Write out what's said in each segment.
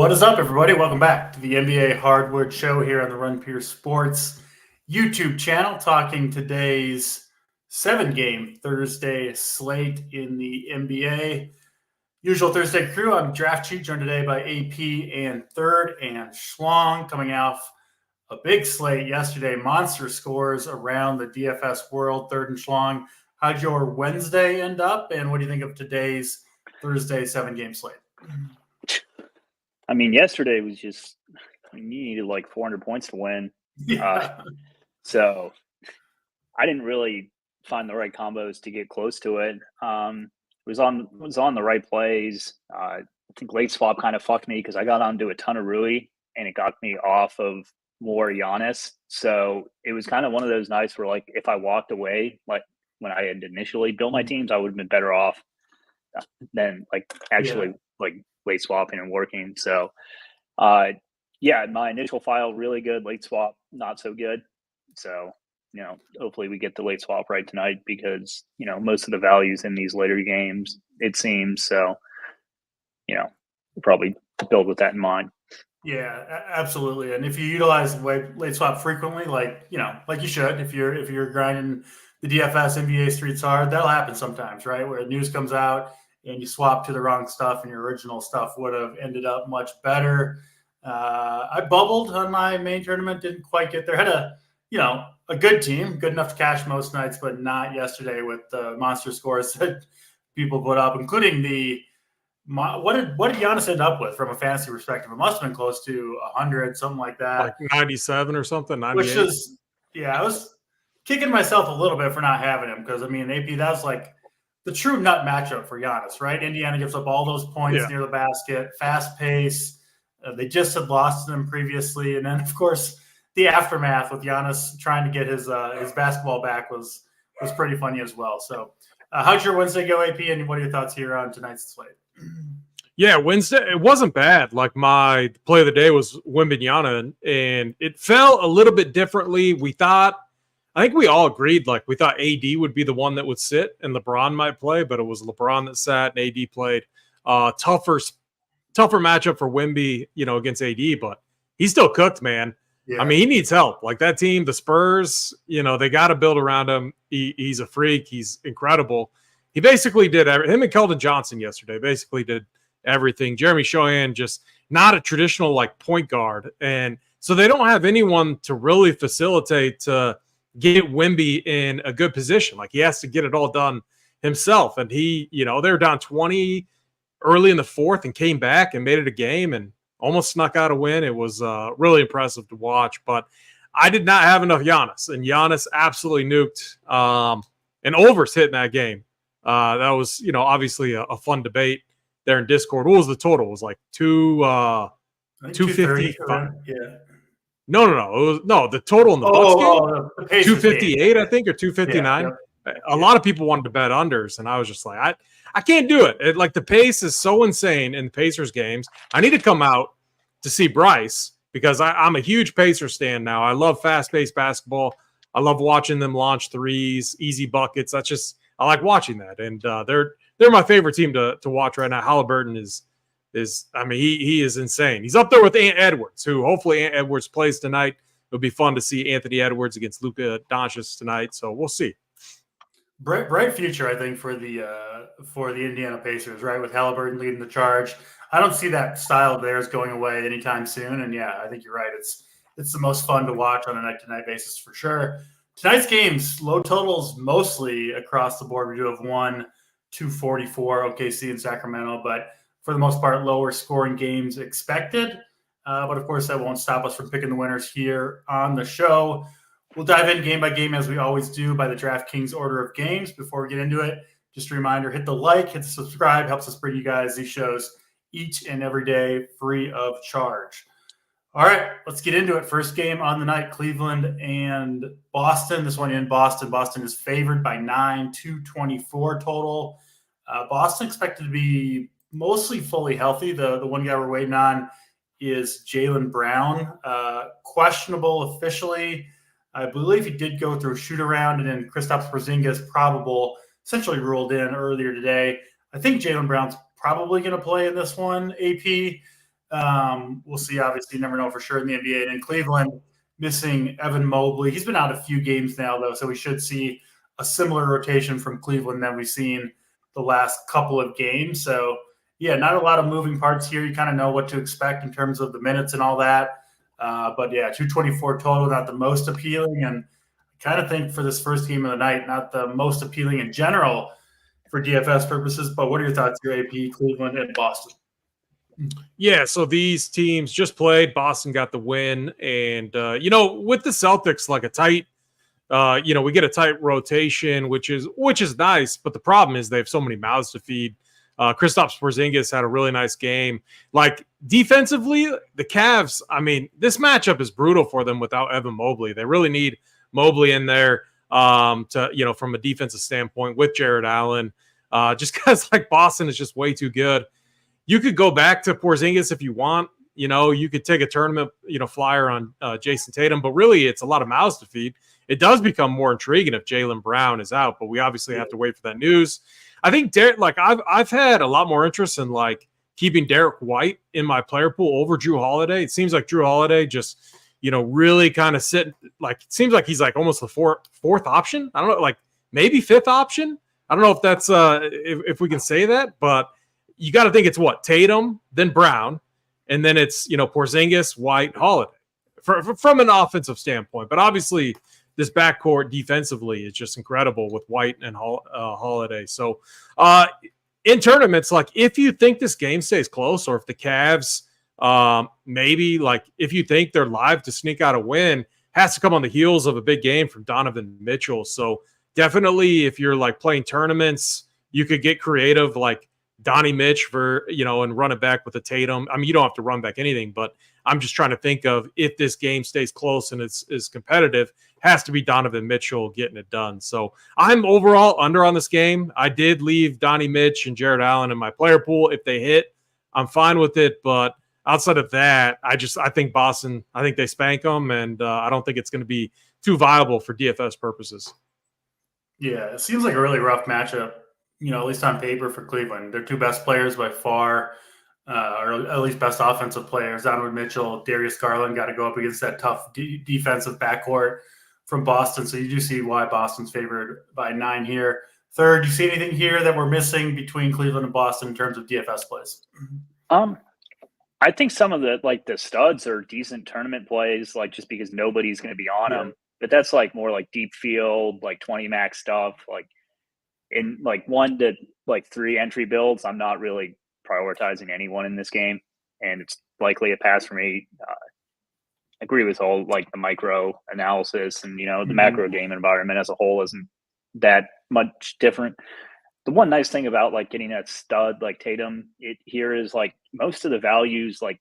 What is up, everybody? Welcome back to the NBA Hardwood show here on the Run Pure Sports YouTube channel, talking today's 7-game Thursday slate in the NBA. Usual Thursday crew. I'm Draft Cheat, joined today by AP and Third and Schlong, coming off a big slate yesterday. Monster scores around the DFS world. Third and Schlong, how'd your Wednesday end up, and what do you think of today's Thursday 7-game slate? I mean, yesterday was just, you needed like 400 points to win. Yeah. So I didn't really find the right combos to get close to it. Was on the right plays. I think late swap kind of fucked me because I got onto a ton of Rui and it got me off of more Giannis. So it was kind of one of those nights where, like, if I walked away, like when I had initially built my teams, I would have been better off than late swapping and working. So, my initial file really good, late swap not so good. So, hopefully we get the late swap right tonight because, most of the values in these later games, it seems. So, we'll probably build with that in mind. Yeah, absolutely. And if you utilize late swap frequently, like you should, if you're grinding the DFS NBA streets hard, that'll happen sometimes, right? Where news comes out and you swap to the wrong stuff and your original stuff would have ended up much better. I bubbled on my main tournament, didn't quite get there. Had a good team, good enough to cash most nights, but not yesterday with the monster scores that people put up, including what did Giannis end up with from a fantasy perspective? It must have been close to 100, something like that. Like 97 or something, 98. Which is, I was kicking myself a little bit for not having him because, AP, that's like the true nut matchup for Giannis, right? Indiana gives up all those points near the basket, fast pace. They just had lost to them previously. And then, of course, the aftermath with Giannis trying to get his basketball back was pretty funny as well. So how'd your Wednesday go, AP, and what are your thoughts here on tonight's slate? Yeah, Wednesday, it wasn't bad. Like, my play of the day was Wembanyama, and it fell a little bit differently. I think we all agreed, we thought AD would be the one that would sit and LeBron might play, but it was LeBron that sat and AD played. Tougher matchup for Wemby, against AD, but he's still cooked, man. Yeah. I mean, he needs help. Like, that team, the Spurs, they got to build around him. He's a freak. He's incredible. He basically did him and Keldon Johnson yesterday basically did everything. Jeremy Shohan, just not a traditional point guard. And so they don't have anyone to really facilitate to get Wemby in a good position. Like, he has to get it all done himself. And they were down 20 early in the fourth and came back and made it a game and almost snuck out a win. It was really impressive to watch, but I did not have enough Giannis, and Giannis absolutely nuked and overs hit in that game. That was, obviously a fun debate there in Discord. What was the total? It was like 250. Yeah. No. It was, the total in the Bucks game, 258, I think, or 259. Yeah. A lot of people wanted to bet unders, and I was just like, I can't do it. The pace is so insane in the Pacers games. I need to come out to see Bryce because I'm a huge Pacers stan now. I love fast-paced basketball. I love watching them launch threes, easy buckets. I like watching that, and they're my favorite team to watch right now. Halliburton is he is insane. He's up there with Ant Edwards, who hopefully Ant Edwards plays tonight. It'll be fun to see Anthony Edwards against Luka Doncic tonight, so we'll see. Bright future, I think, for the Indiana Pacers, right? With Halliburton leading the charge. I don't see that style of theirs going away anytime soon. And I think you're right. It's the most fun to watch on a night-to-night basis for sure. Tonight's games, low totals mostly across the board. We do have 244 OKC and Sacramento, but for the most part, lower scoring games expected. But of course, that won't stop us from picking the winners here on the show. We'll dive in game by game as we always do by the DraftKings order of games. Before we get into it, just a reminder, hit the like, hit the subscribe, helps us bring you guys these shows each and every day free of charge. All right, let's get into it. First game on the night, Cleveland and Boston. This one in Boston. Boston is favored by 9, 224 total. Boston expected to be mostly fully healthy. The one guy we're waiting on is Jaylen Brown. Questionable officially. I believe he did go through a shoot-around, and then Kristaps Porzingis probable, essentially ruled in earlier today. I think Jaylen Brown's probably going to play in this one, AP. We'll see. Obviously, you never know for sure in the NBA. And in Cleveland, missing Evan Mobley. He's been out a few games now, though, so we should see a similar rotation from Cleveland that we've seen the last couple of games. So, yeah, not a lot of moving parts here. You kind of know what to expect in terms of the minutes and all that. But, yeah, 224 total, not the most appealing. And I kind of think for this first game of the night, not the most appealing in general for DFS purposes. But what are your thoughts here, AP, Cleveland, and Boston? Yeah, so these teams just played. Boston got the win. And, with the Celtics, like a tight we get a tight rotation, which is nice. But the problem is they have so many mouths to feed. Kristaps Porzingis had a really nice game. Like defensively, the Cavs, I mean, this matchup is brutal for them without Evan Mobley. They really need Mobley in there from a defensive standpoint with Jared Allen. Just because like Boston is just way too good. You could go back to Porzingis if you want. You could take a tournament, flyer on Jason Tatum, but really it's a lot of mouths to feed. It does become more intriguing if Jaylen Brown is out, but we obviously have to wait for that news. I think I've had a lot more interest in like keeping Derek White in my player pool over Drew Holiday. It seems like Drew Holiday just, really kind of sitting like it seems like he's like almost the fourth option. I don't know, like maybe fifth option. I don't know if that's if we can say that, but you got to think it's what Tatum, then Brown, and then it's Porzingis, White, Holiday from an offensive standpoint. But obviously, this backcourt defensively is just incredible with White and Holiday. So in tournaments, like if you think this game stays close, or if the Cavs maybe like if you think they're live to sneak out a win, has to come on the heels of a big game from Donovan Mitchell. So definitely, if you're like playing tournaments, you could get creative, like Donnie Mitch and run it back with a Tatum. I mean, you don't have to run back anything, but I'm just trying to think of if this game stays close and is competitive, has to be Donovan Mitchell getting it done. So I'm overall under on this game. I did leave Donnie Mitch and Jared Allen in my player pool. If they hit, I'm fine with it. But outside of that, I think Boston, I think they spank them, and I don't think it's going to be too viable for DFS purposes. Yeah, it seems like a really rough matchup, at least on paper for Cleveland. Their two best players by far, or at least best offensive players, Donovan Mitchell, Darius Garland, got to go up against that tough defensive backcourt from Boston. So you do see why Boston's favored by 9 here. Third, do you see anything here that we're missing between Cleveland and Boston in terms of DFS plays? I think some of the studs are decent tournament plays, like just because nobody's going to be on them. But that's like more like deep field, like 20 max stuff. Like in like 1 to 3 entry builds, I'm not really prioritizing anyone in this game, and it's likely a pass for me. Agree with all like the micro analysis, and the macro game environment as a whole isn't that much different. The one nice thing about like getting that stud like Tatum here is like most of the values like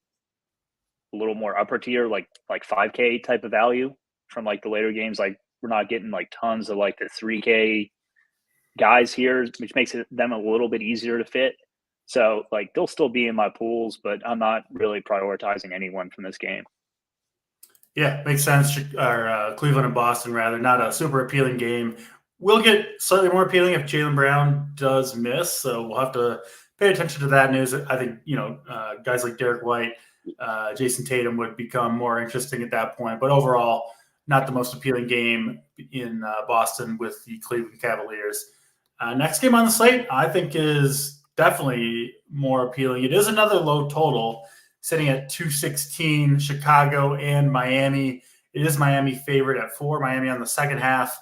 a little more upper tier, like 5K type of value from like the later games. Like we're not getting like tons of like the 3K guys here, which makes them a little bit easier to fit. So like they'll still be in my pools, but I'm not really prioritizing anyone from this game. Yeah, makes sense. Cleveland and Boston, rather, not a super appealing game. Will get slightly more appealing if Jaylen Brown does miss, so we'll have to pay attention to that news. I think guys like Derek White, Jason Tatum would become more interesting at that point. But overall, not the most appealing game in Boston with the Cleveland Cavaliers. Next game on the slate, I think, is definitely more appealing. It is another low total, sitting at 216, Chicago and Miami. It is Miami favorite at 4. Miami on the second half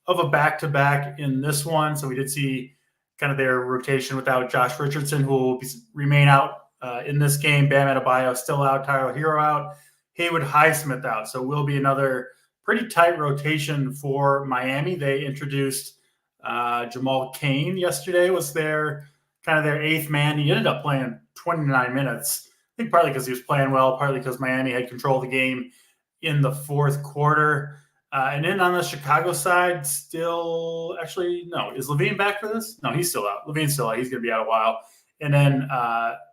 of a back-to-back in this one. So we did see kind of their rotation without Josh Richardson, who will remain out in this game. Bam Adebayo still out, Tyler Hero out, Haywood Highsmith out. So will be another pretty tight rotation for Miami. They introduced Jamal Cain yesterday, was their kind of their 8th man. He ended up playing 29 minutes. I think partly because he was playing well, partly because Miami had control of the game in the fourth quarter. And then on the Chicago side, still actually, no. Is Levine back for this? No, he's still out. Levine's still out. He's going to be out a while. And then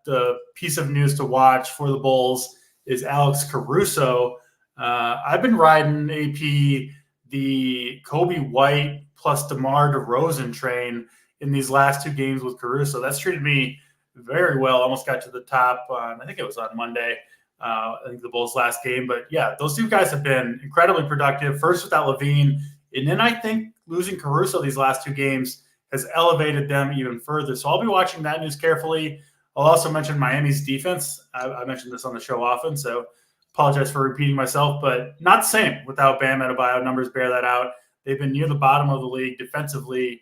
the piece of news to watch for the Bulls is Alex Caruso. I've been riding AP the Kobe White plus DeMar DeRozan train in these last 2 games with Caruso. That's treated me very well. Almost got to the top on, I think it was on Monday. I think the Bulls' last game. But yeah, those two guys have been incredibly productive. First without Levine, and then I think losing Caruso these last two games has elevated them even further. So I'll be watching that news carefully. I'll also mention Miami's defense. I mentioned this on the show often, so apologize for repeating myself, but not the same without Bam Adebayo. Numbers bear that out. They've been near the bottom of the league defensively,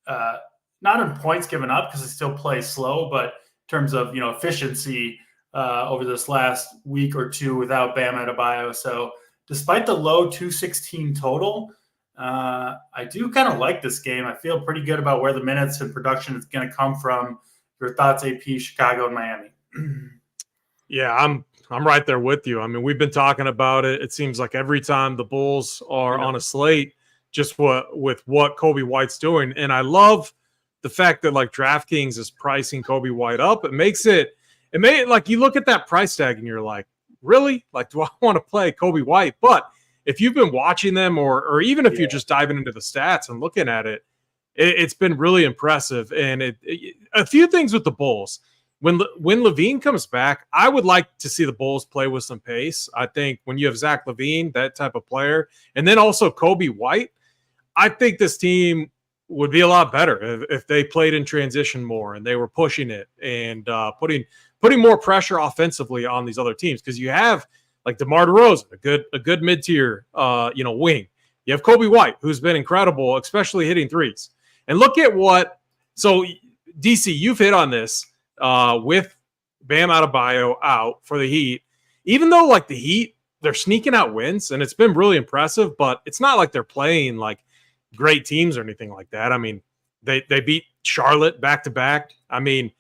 not in points given up because they still play slow, but in terms of efficiency over this last week or two without Bam Adebayo. So despite the low 216 total, I do kind of like this game. I feel pretty good about where the minutes and production is going to come from. Your thoughts, AP, Chicago, and Miami? Yeah, I'm right there with you. I mean, we've been talking about it. It seems like every time the Bulls are on a slate, just with what Kobe White's doing. And I love the fact that like DraftKings is pricing Kobe White up. It made like you look at that price tag and you're like, really? Like, do I want to play Kobe White? But if you've been watching them or even if you're just diving into the stats and looking at it, it's been really impressive. And a few things with the Bulls. When Levine comes back, I would like to see the Bulls play with some pace. I think when you have Zach LaVine, that type of player, and then also Kobe White, I think this team would be a lot better if they played in transition more and they were pushing it and putting more pressure offensively on these other teams. Because you have like DeMar DeRozan, a good mid-tier wing. You have Kobe White, who's been incredible, especially hitting threes. And look at so DC, you've hit on this with Bam Adebayo out for the Heat. Even though like the Heat, they're sneaking out wins and it's been really impressive, but it's not like they're playing like great teams or anything like that. I mean, they beat Charlotte back-to-back. I mean,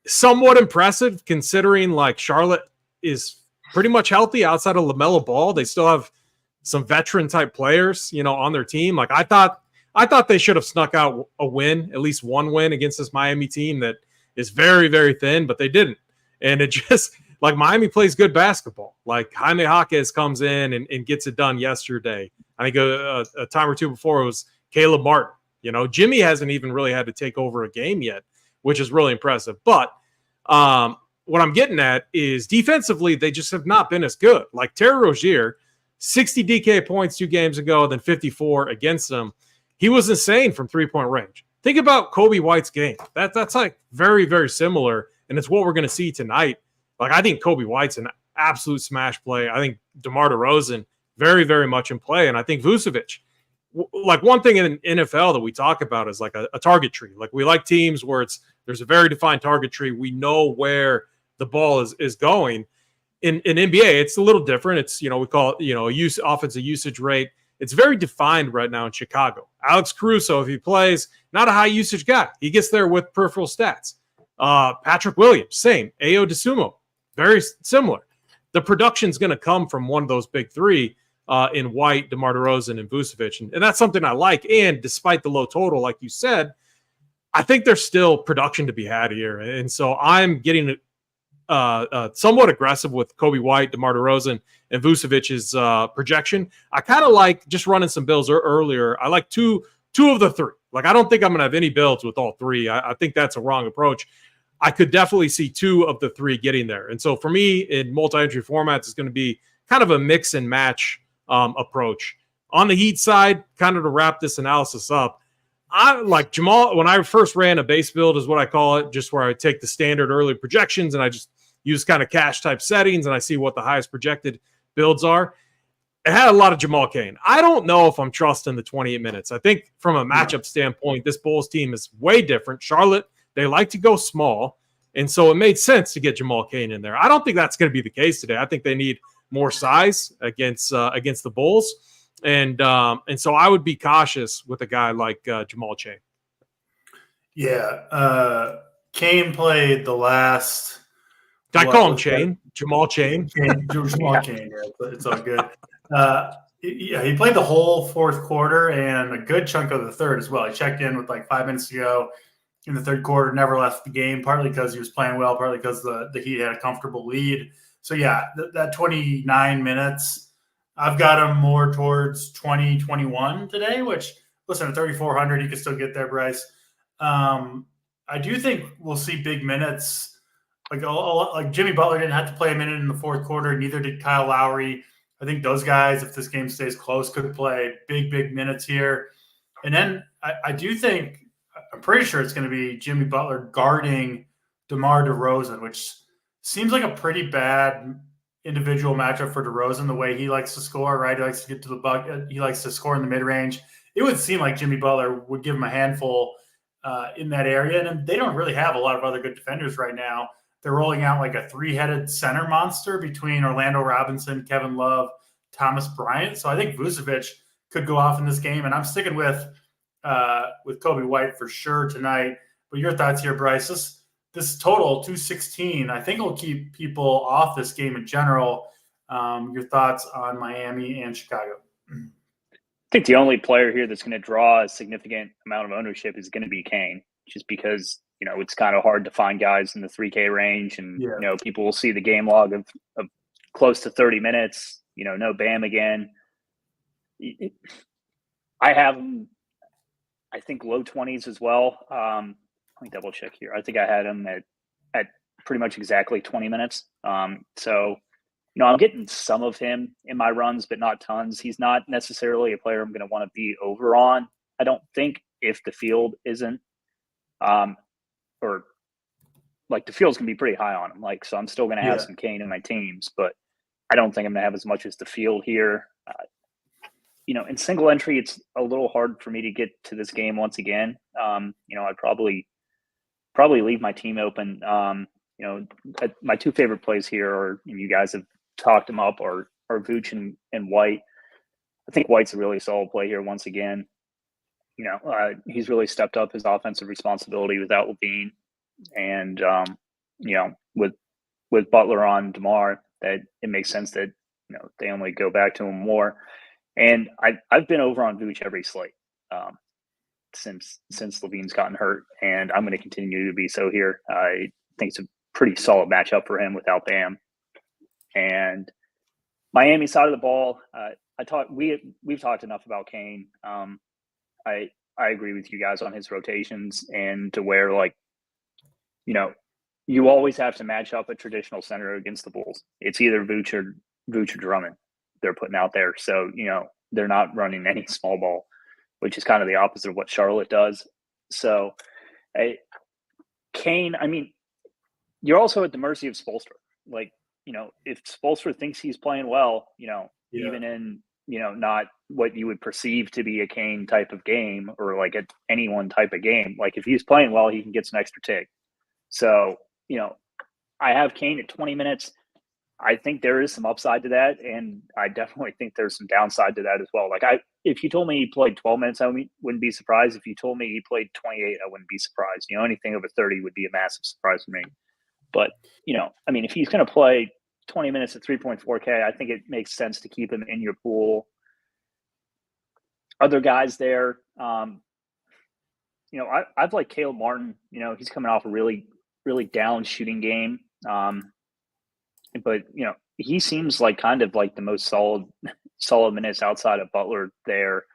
somewhat impressive considering like Charlotte is pretty much healthy outside of LaMelo Ball. They still have some veteran type players, on their team. Like I thought they should have snuck out a win, at least one win against this Miami team that is very, very thin, but they didn't. And it just like Miami plays good basketball. Like Jaime Jaquez comes in and gets it done yesterday. I think a time or two before it was Caleb Martin. Jimmy hasn't even really had to take over a game yet, which is really impressive. But what I'm getting at is defensively, they just have not been as good. Like Terry Rozier, 60 DK points 2 games ago, then 54 against them. He was insane from three-point range. Think about Kobe White's game. That's like very, very similar, and it's what we're going to see tonight. Like I think Kobe White's an absolute smash play. I think DeMar DeRozan very, very much in play, and I think Vucevic. Like one thing in NFL that we talk about is like a target tree. Like we like teams where there's a very defined target tree. We know where the ball is going. In NBA, it's a little different. It's we call it offensive usage rate. It's very defined right now in Chicago. Alex Caruso, if he plays, not a high usage guy. He gets there with peripheral stats. Patrick Williams, same. Ayo Dosunmu, very similar. The production's going to come from one of those big three in White, DeMar DeRozan, and Vucevic. And that's something I like. And despite the low total, like you said, I think there's still production to be had here. And so I'm getting somewhat aggressive with Kobe White, DeMar DeRozan, and Vucevic's projection. I kind of like just running some builds earlier. I like two of the three. Like I don't think I'm going to have any builds with all three. I think that's a wrong approach. I could definitely see 2 of the 3 getting there. And so for me, in multi-entry formats, it's going to be kind of a mix and match approach. On the Heat side, kind of to wrap this analysis up, I like Jamal. When I first ran a base build is what I call it, just where I take the standard early projections and I just use kind of cash type settings and I see what the highest projected builds are. It had a lot of Jamal Cain. I don't know if I'm trusting the 28 minutes. I think from a matchup standpoint, this Bulls team is way different. Charlotte, they like to go small. And so it made sense to get Jamal Cain in there. I don't think that's going to be the case today. I think they need more size against the Bulls. And so I would be cautious with a guy like Jamal Cain. Yeah. Cain played the last. Did I call him Chain? Jamal Chain? Jamal Cain. Yeah, it's all good. He played the whole fourth quarter and a good chunk of the third as well. He checked in with like 5 minutes to go in the third quarter, never left the game, partly because he was playing well, partly because the Heat had a comfortable lead. So, yeah, that 29 minutes, I've got him more towards 20-21 today, which, listen, at 3,400, you can still get there, Bryce. I do think we'll see big minutes. Like Jimmy Butler didn't have to play a minute in the fourth quarter. Neither did Kyle Lowry. I think those guys, if this game stays close, could play big minutes here. And then I do think, I'm pretty sure it's going to be Jimmy Butler guarding DeMar DeRozan, which seems like a pretty bad individual matchup for DeRozan, the way he likes to score, right? He likes to get to the bucket. He likes to score in the mid-range. It would seem like Jimmy Butler would give him a handful in that area. And they don't really have a lot of other good defenders right now. They're rolling out like a three-headed center monster between Orlando Robinson, Kevin Love, Thomas Bryant. So I think Vucevic could go off in this game. And I'm sticking with Kobe White for sure tonight. But your thoughts here, Bryce? This total, 216, I think will keep people off this game in general. Your thoughts on Miami and Chicago? I think the only player here that's going to draw a significant amount of ownership is going to be Kane, just because, it's kind of hard to find guys in the 3K range. And, people will see the game log of close to 30 minutes, no Bam again. I have him, I think, low 20s as well. Let me double check here. I think I had him at pretty much exactly 20 minutes. So, I'm getting some of him in my runs, but not tons. He's not necessarily a player I'm going to want to be over on. I don't think, if the field isn't, or like the field's going to be pretty high on him. So I'm still going to have some Kane in my teams, but I don't think I'm going to have as much as the field here. In single entry, it's a little hard for me to get to this game once again. I'd probably leave my team open. My two favorite plays here are, and you guys have talked them up, are Vooch and White. I think White's a really solid play here once again. He's really stepped up his offensive responsibility without Levine, and with Butler on DeMar, that it makes sense that they only go back to him more. And I've been over on Vooch every slate since Levine's gotten hurt, and I'm going to continue to be so here. I think it's a pretty solid matchup for him without Bam. And Miami side of the ball, we've talked enough about Kane. I agree with you guys on his rotations, and to where you always have to match up a traditional center against the Bulls. It's either Vooch or Drummond they're putting out there. So, they're not running any small ball, which is kind of the opposite of what Charlotte does. So, Kane, you're also at the mercy of Spoelstra. If Spoelstra thinks he's playing well, even in, not what you would perceive to be a Kane type of game, or like at any one type of game, if he's playing well, he can get some extra tick. So, I have Kane at 20 minutes. I think there is some upside to that, and I definitely think there's some downside to that as well. If you told me he played 12 minutes, I wouldn't be surprised. If you told me he played 28, I wouldn't be surprised. Anything over 30 would be a massive surprise for me. But, if he's going to play 20 minutes at 3.4K, I think it makes sense to keep him in your pool. Other guys there, I've liked Caleb Martin. He's coming off a really, really down shooting game. But he seems like kind of like the most solid minutes outside of Butler there.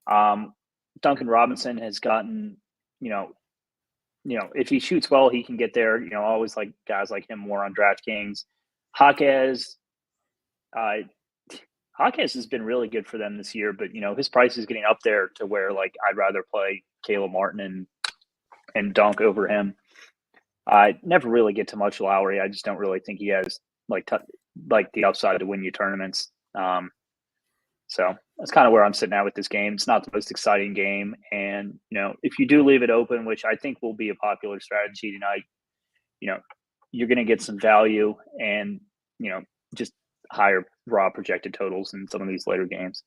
Duncan Robinson has gotten, if he shoots well, he can get there. I always like guys like him more on DraftKings. Jaquez has been really good for them this year, but his price is getting up there to where I'd rather play Caleb Martin and Dunk over him. I never really get to much Lowry. I just don't really think he has the upside to win you tournaments. So that's kind of where I'm sitting at with this game. It's not the most exciting game. And, if you do leave it open, which I think will be a popular strategy tonight, you're going to get some value and, just higher raw projected totals in some of these later games.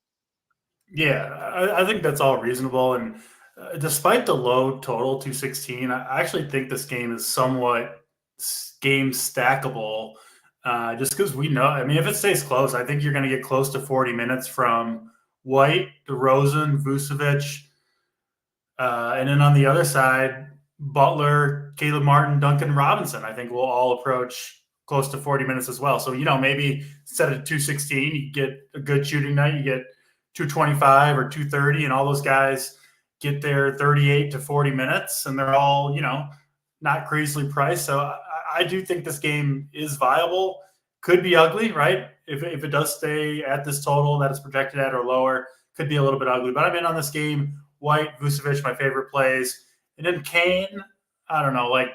Yeah, I think that's all reasonable. And despite the low total, 216, I actually think this game is somewhat game stackable. Just because we know, if it stays close, I think you're going to get close to 40 minutes from White, DeRozan, Vucevic, and then on the other side, Butler, Caleb Martin, Duncan Robinson. I think we'll all approach close to 40 minutes as well. So, maybe instead of 216, you get a good shooting night, you get 225 or 230, and all those guys get their 38 to 40 minutes, and they're all, not crazily priced. So I do think this game is viable. Could be ugly, right? If it does stay at this total that is projected at or lower, could be a little bit ugly. But I'm in on this game. White, Vucevic, my favorite plays. And then Kane, I don't know, like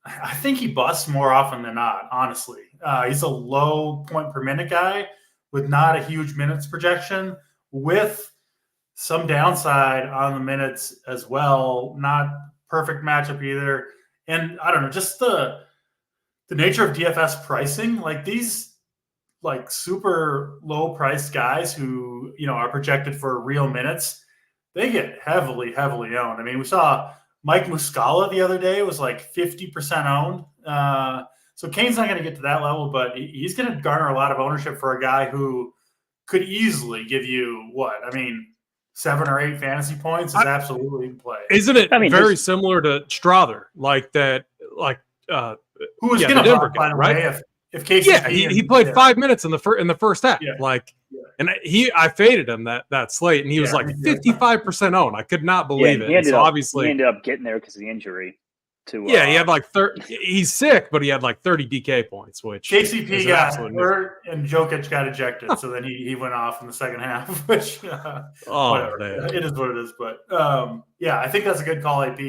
I think he busts more often than not, honestly. He's a low point per minute guy with not a huge minutes projection, with some downside on the minutes as well. Not perfect matchup either. And I don't know, just the nature of DFS pricing, like these like super low priced guys who, are projected for real minutes, they get heavily owned. I mean, we saw Mike Muscala the other day was like 50% owned. So Kane's not going to get to that level, but he's going to garner a lot of ownership for a guy who could easily give you 7 or 8 fantasy points is absolutely in play. Isn't it very similar to Strother? Like that, who was going to find a way if KCP he played 5 minutes in the first half. And I faded him that slate, and he was like 55% owned. I could not believe it. He ended up getting there because of the injury. He had like 30. He's sick, but he had like 30 DK points, which KCP got hurt and Jokic got ejected. So then he went off in the second half, which whatever. Man. It is what it is. But I think that's a good call, AP,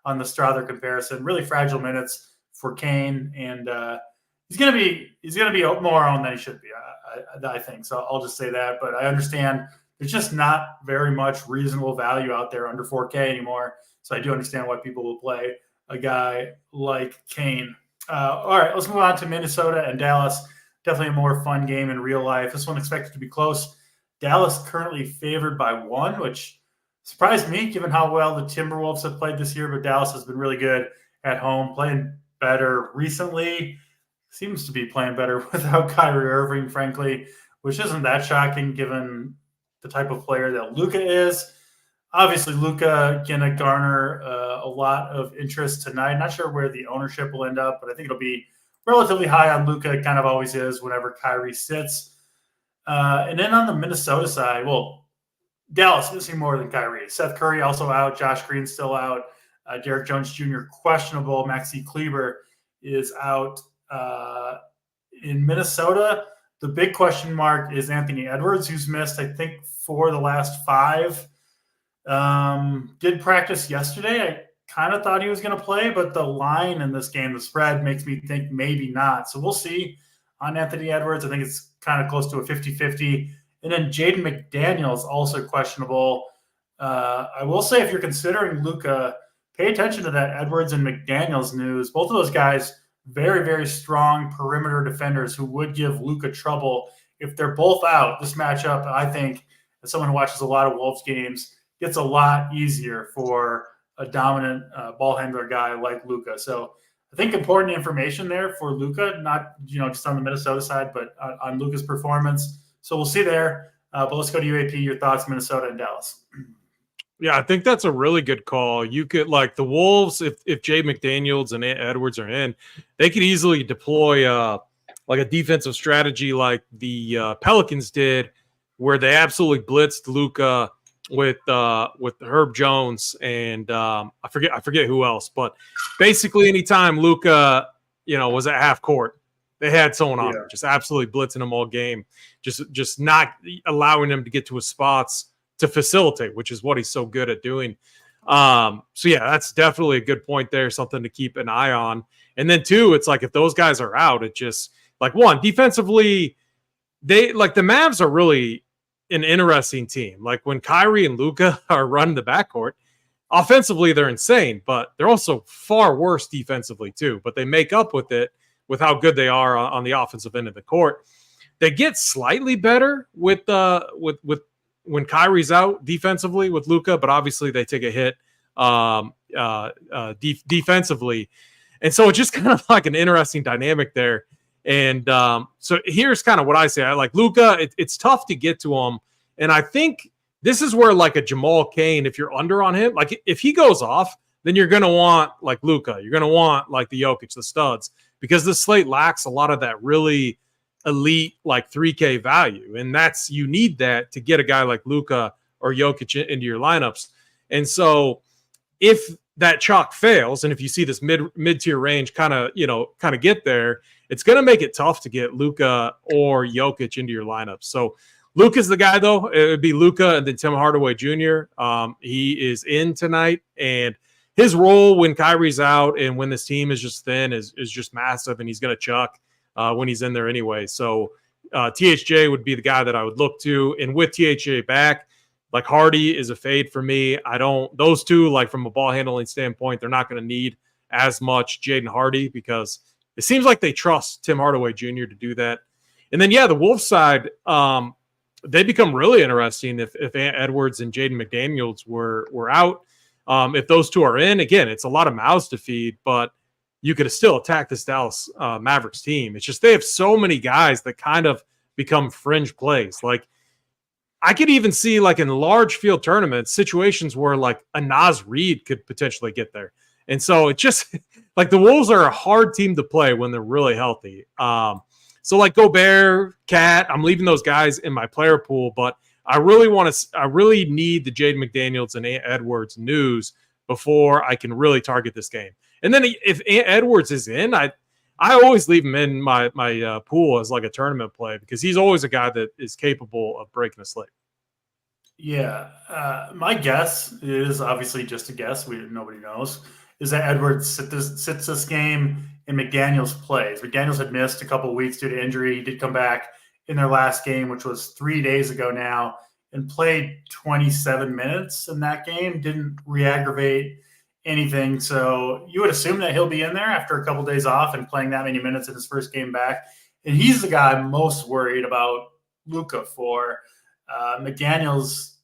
on the Strother comparison. Really fragile minutes for Kane, and he's gonna be more owned than he should be. I think so. I'll just say that. But I understand there's just not very much reasonable value out there under 4K anymore. So I do understand why people will play a guy like Kane. All right, let's move on to Minnesota and Dallas. Definitely a more fun game in real life. This one expected to be close. Dallas currently favored by 1, which surprised me given how well the Timberwolves have played this year, but Dallas has been really good at home, playing better recently. Seems to be playing better without Kyrie Irving, frankly, which isn't that shocking given the type of player that Luka is. Obviously, Luka going to garner a lot of interest tonight. Not sure where the ownership will end up, but I think it'll be relatively high on Luka. It kind of always is whenever Kyrie sits. And then on the Minnesota side, Dallas missing more than Kyrie. Seth Curry also out. Josh Green still out. Derek Jones Jr. questionable. Maxi Kleber is out. In Minnesota, the big question mark is Anthony Edwards, who's missed, I think, 4 of the last 5. Did practice yesterday. I kind of thought he was going to play, but the line in this game, the spread, makes me think maybe not. So we'll see on Anthony Edwards. I think it's kind of close to a 50-50. And then Jaden McDaniels also questionable. I will say if you're considering Luka, pay attention to that Edwards and McDaniels news. Both of those guys, very, very strong perimeter defenders who would give Luka trouble. If they're both out, this matchup, I think, as someone who watches a lot of Wolves games, gets a lot easier for a dominant ball handler guy like Luka. So I think important information there for Luka, not just on the Minnesota side, but on Luka's performance. So we'll see there. But let's go to UAP. Your thoughts, Minnesota and Dallas. Yeah, I think that's a really good call. You could, like the Wolves, if Jay McDaniels and Edwards are in, they could easily deploy like a defensive strategy like the Pelicans did, where they absolutely blitzed Luka with Herb Jones and I forget who else, but basically anytime Luka was at half court, they had someone on him, just absolutely blitzing him all game, just not allowing him to get to his spots to facilitate, which is what he's so good at doing. So yeah, that's definitely a good point there, something to keep an eye on. And then 2, it's like if those guys are out, it just like 1, defensively, they like the Mavs are really an interesting team. Like when Kyrie and Luka are running the backcourt, offensively they're insane, but they're also far worse defensively too. But they make up with it with how good they are on the offensive end of the court. They get slightly better with when Kyrie's out defensively with Luka, but obviously they take a hit defensively, and so it's just kind of like an interesting dynamic there. And so here's kind of what I say. I like Luka. It's tough to get to him. And I think this is where like a Jamal Cain, if you're under on him, like if he goes off, then you're going to want like Luka. You're going to want like the Jokic, the studs, because the slate lacks a lot of that really elite like 3K value. And you need that to get a guy like Luka or Jokic into your lineups. And so if that chalk fails, and if you see this mid-tier range kind of get there, it's going to make it tough to get Luka or Jokic into your lineup. So Luka's the guy, though. It would be Luka and then Tim Hardaway Jr. He is in tonight, and his role when Kyrie's out and when this team is just thin is just massive, and he's going to chuck when he's in there anyway. So THJ would be the guy that I would look to, and with THJ back, like Hardy is a fade for me. Those two, like from a ball handling standpoint, they're not going to need as much Jaden Hardy because it seems like they trust Tim Hardaway Jr. to do that. And then, the Wolves side, they become really interesting if Ant Edwards and Jaden McDaniels were out. If those two are in, again, it's a lot of mouths to feed, but you could still attack this Dallas Mavericks team. It's just they have so many guys that kind of become fringe plays. Like, I could even see, like, in large field tournaments, situations where, like, a Naz Reid could potentially get there. And so it just, like, the Wolves are a hard team to play when they're really healthy. So, like, Gobert, Cat, I'm leaving those guys in my player pool, but I really need the Jaden McDaniels and Ant Edwards news before I can really target this game. And then if Ant Edwards is in, I always leave him in my pool as like a tournament play because he's always a guy that is capable of breaking a slate. Yeah. My guess is obviously just a guess. Nobody knows. Is that Edwards sits this game and McDaniels plays. McDaniels had missed a couple of weeks due to injury. He did come back in their last game, which was 3 days ago now, and played 27 minutes in that game. Didn't re-aggravate anything. So you would assume that he'll be in there after a couple of days off and playing that many minutes in his first game back. And he's the guy I'm most worried about Luka for. McDaniels,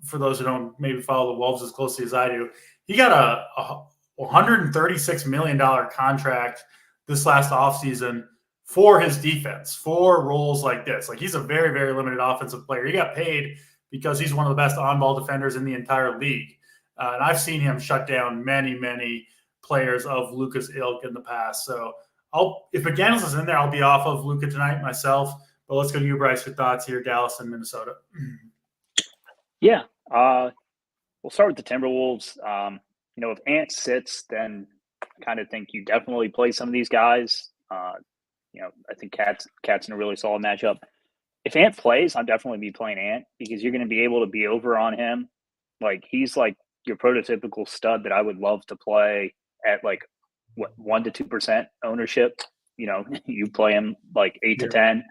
for those who don't maybe follow the Wolves as closely as I do, he got a $136 million contract this last offseason for his defense, for roles like this. Like, he's a very, very limited offensive player. He got paid because he's one of the best on-ball defenders in the entire league. And I've seen him shut down many, many players of Luka's ilk in the past. So if McDaniels is in there, I'll be off of Luka tonight myself. But let's go to you, Bryce, for thoughts here, Dallas and Minnesota. Yeah. We'll start with the Timberwolves. If Ant sits, then I kind of think you definitely play some of these guys. I think Cat's in a really solid matchup. If Ant plays, I'll definitely be playing Ant because you're going to be able to be over on him. Like, he's like your prototypical stud that I would love to play at 1 to 2% ownership. You play him like 8 to 10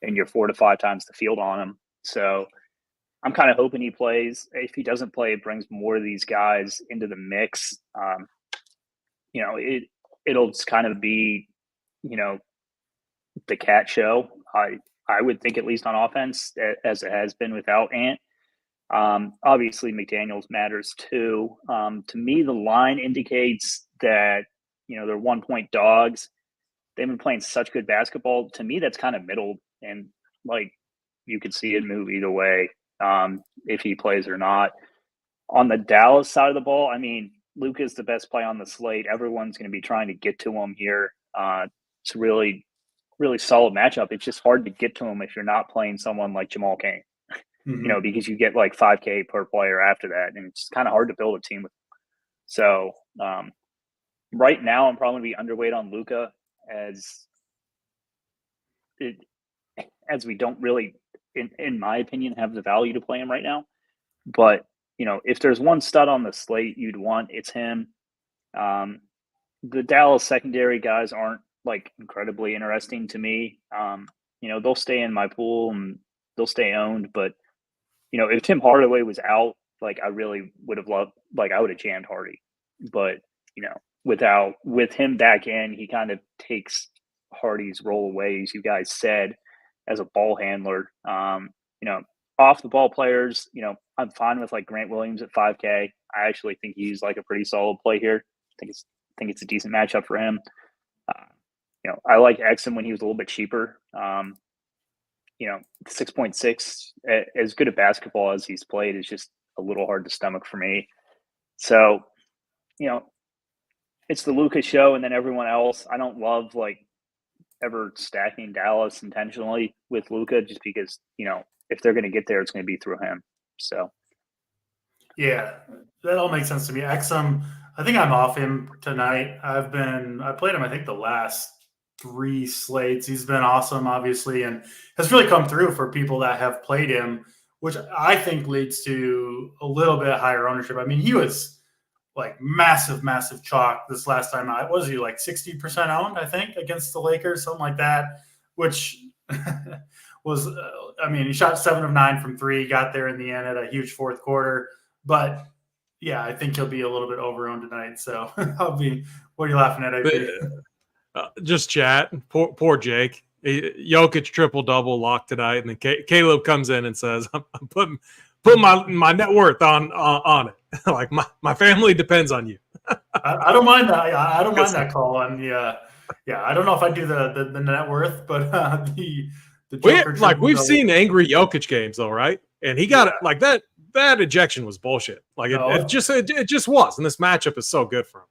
and you're 4 to 5 times the field on him. So I'm kind of hoping he plays. If he doesn't play, it brings more of these guys into the mix. It'll just kind of be, the Cat show. I would think, at least on offense, as it has been without Ant. Obviously, McDaniels matters too. To me, the line indicates that they're 1-point dogs. They've been playing such good basketball. To me, that's kind of middled, and you could see it move either way if he plays or not. On the Dallas side of the ball, I mean, Luka's the best play on the slate. Everyone's going to be trying to get to him here. It's a really, really solid matchup. It's just hard to get to him if you're not playing someone like Jamal Cain. Because you get like $5K per player after that, and it's kind of hard to build a team with. So right now, I'm probably going to be underweight on Luka as we don't really, in my opinion, have the value to play him right now. But if there's one stud on the slate you'd want, it's him. The Dallas secondary guys aren't incredibly interesting to me. They'll stay in my pool and they'll stay owned, but if Tim Hardaway was out, I really would have loved, I would have jammed Hardy. But, with him back in, he kind of takes Hardy's role away, as you guys said, as a ball handler. Off the ball players, I'm fine with Grant Williams at 5K. I actually think he's a pretty solid play here. I think it's a decent matchup for him. I like Exum when he was a little bit cheaper. 6.6, as good at basketball as he's played, is just a little hard to stomach for me. So, it's the Luka show, and then everyone else. I don't love ever stacking Dallas intentionally with Luka, just because if they're going to get there, it's going to be through him. So, Yeah, that all makes sense to me. Exum, I think I'm off him tonight. I played him, I think, the last 3 slates. He's been awesome, obviously, and has really come through for people that have played him, which I think leads to a little bit higher ownership. I mean, he was like massive chalk this last time out. Was he like 60% owned, I think, against the Lakers, something like that, which was, I mean, he shot 7 of 9 from 3, got there in the end at a huge fourth quarter. But yeah, I think he'll be a little bit over-owned tonight. So what are you laughing at, AP? Just chat. Poor Jake. Jokic triple-double lock tonight. And then Caleb comes in and says, I'm putting my net worth on it. Like my family depends on you. I don't mind that. I don't mind that call on the I don't know if I do the net worth, but the Joker we've seen angry Jokic games though, right? And he got it like that ejection was bullshit. Like it just was. And this matchup is so good for him.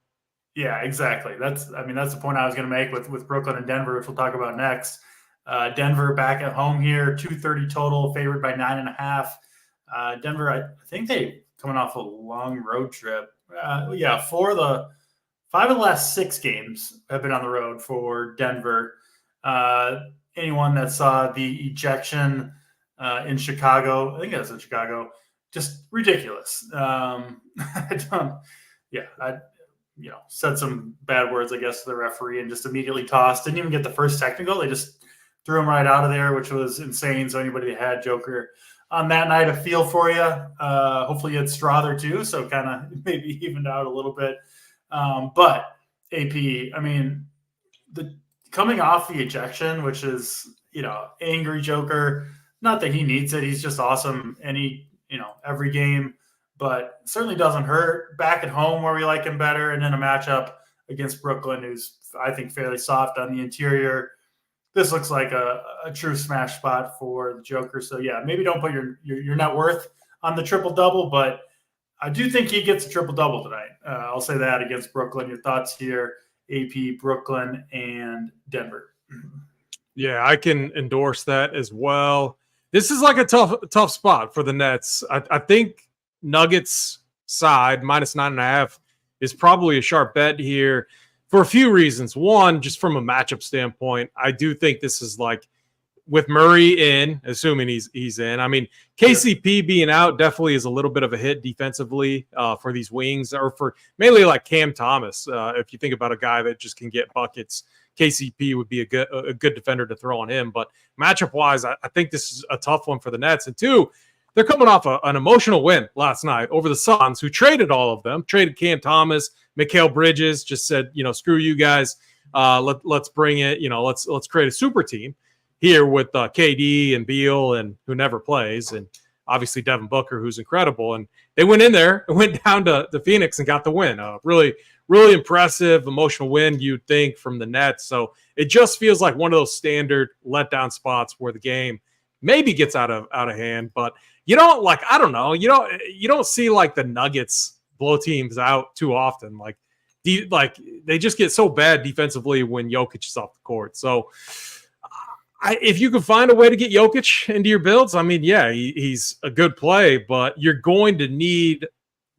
Yeah, exactly. That's the point I was going to make with Brooklyn and Denver, which we'll talk about next. Denver back at home here, 230 total, favored by 9.5. Denver, I think they coming off a long road trip. 5 of the last 6 games have been on the road for Denver. Anyone that saw the ejection in Chicago, I think it was in Chicago, just ridiculous. I said some bad words, I guess, to the referee and just immediately tossed. Didn't even get the first technical. They just threw him right out of there, which was insane. So anybody that had Joker on that night, a feel for you. Hopefully you had Strother too, so kind of maybe evened out a little bit. But AP, I mean, coming off the ejection, which is, angry Joker, not that he needs it. He's just awesome every game, but certainly doesn't hurt. Back at home where we like him better, and then a matchup against Brooklyn, who's, I think, fairly soft on the interior. This looks like a true smash spot for the Joker. So, yeah, maybe don't put your net worth on the triple-double, but I do think he gets a triple-double tonight. I'll say that against Brooklyn. Your thoughts here, AP, Brooklyn, and Denver. Yeah, I can endorse that as well. This is like a tough spot for the Nets. I think Nuggets side, minus 9.5, is probably a sharp bet here for a few reasons. One, just from a matchup standpoint, I do think this is like with Murray in, assuming he's in. I mean, KCP being out definitely is a little bit of a hit defensively for these wings, or for mainly like Cam Thomas. If you think about a guy that just can get buckets, KCP would be a good defender to throw on him. But matchup-wise, I think this is a tough one for the Nets. And two, they're coming off an emotional win last night over the Suns, who traded all of them, traded Cam Thomas, Mikal Bridges, just said, screw you guys. Let's bring it, let's create a super team here with KD and Beal, and who never plays, and obviously Devin Booker, who's incredible. And they went in there and went down to Phoenix and got the win. Really, really impressive, emotional win, you'd think, from the Nets. So it just feels like one of those standard letdown spots where the game maybe gets out of hand, but you don't I don't know, you don't see like the Nuggets blow teams out too often. Like they just get so bad defensively when Jokic is off the court. So if you can find a way to get Jokic into your builds, I mean, yeah, he's a good play, but you're going to need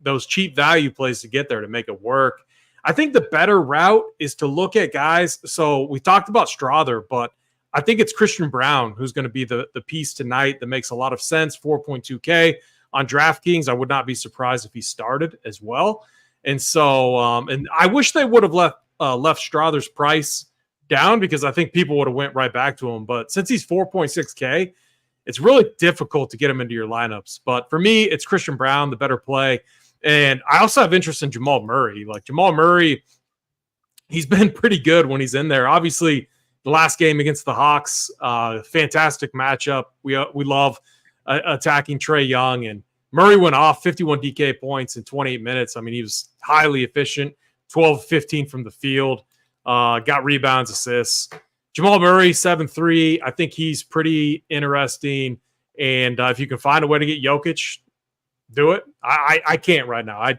those cheap value plays to get there to make it work. I think the better route is to look at guys. So we talked about Strother, but I think it's Christian Brown who's going to be the piece tonight that makes a lot of sense. 4.2K on DraftKings. I would not be surprised if he started as well. And so, and I wish they would have left Strother's price down, because I think people would have went right back to him. But since he's 4.6K, it's really difficult to get him into your lineups. But for me, it's Christian Brown, the better play. And I also have interest in Jamal Murray. Like Jamal Murray, he's been pretty good when he's in there. Obviously, the last game against the Hawks, fantastic matchup. We love attacking Trae Young, and Murray went off 51 DK points in 28 minutes. I mean, he was highly efficient, 12-15 from the field, got rebounds, assists. Jamal Murray, 7-3. I think he's pretty interesting. And if you can find a way to get Jokic, do it. I can't right now.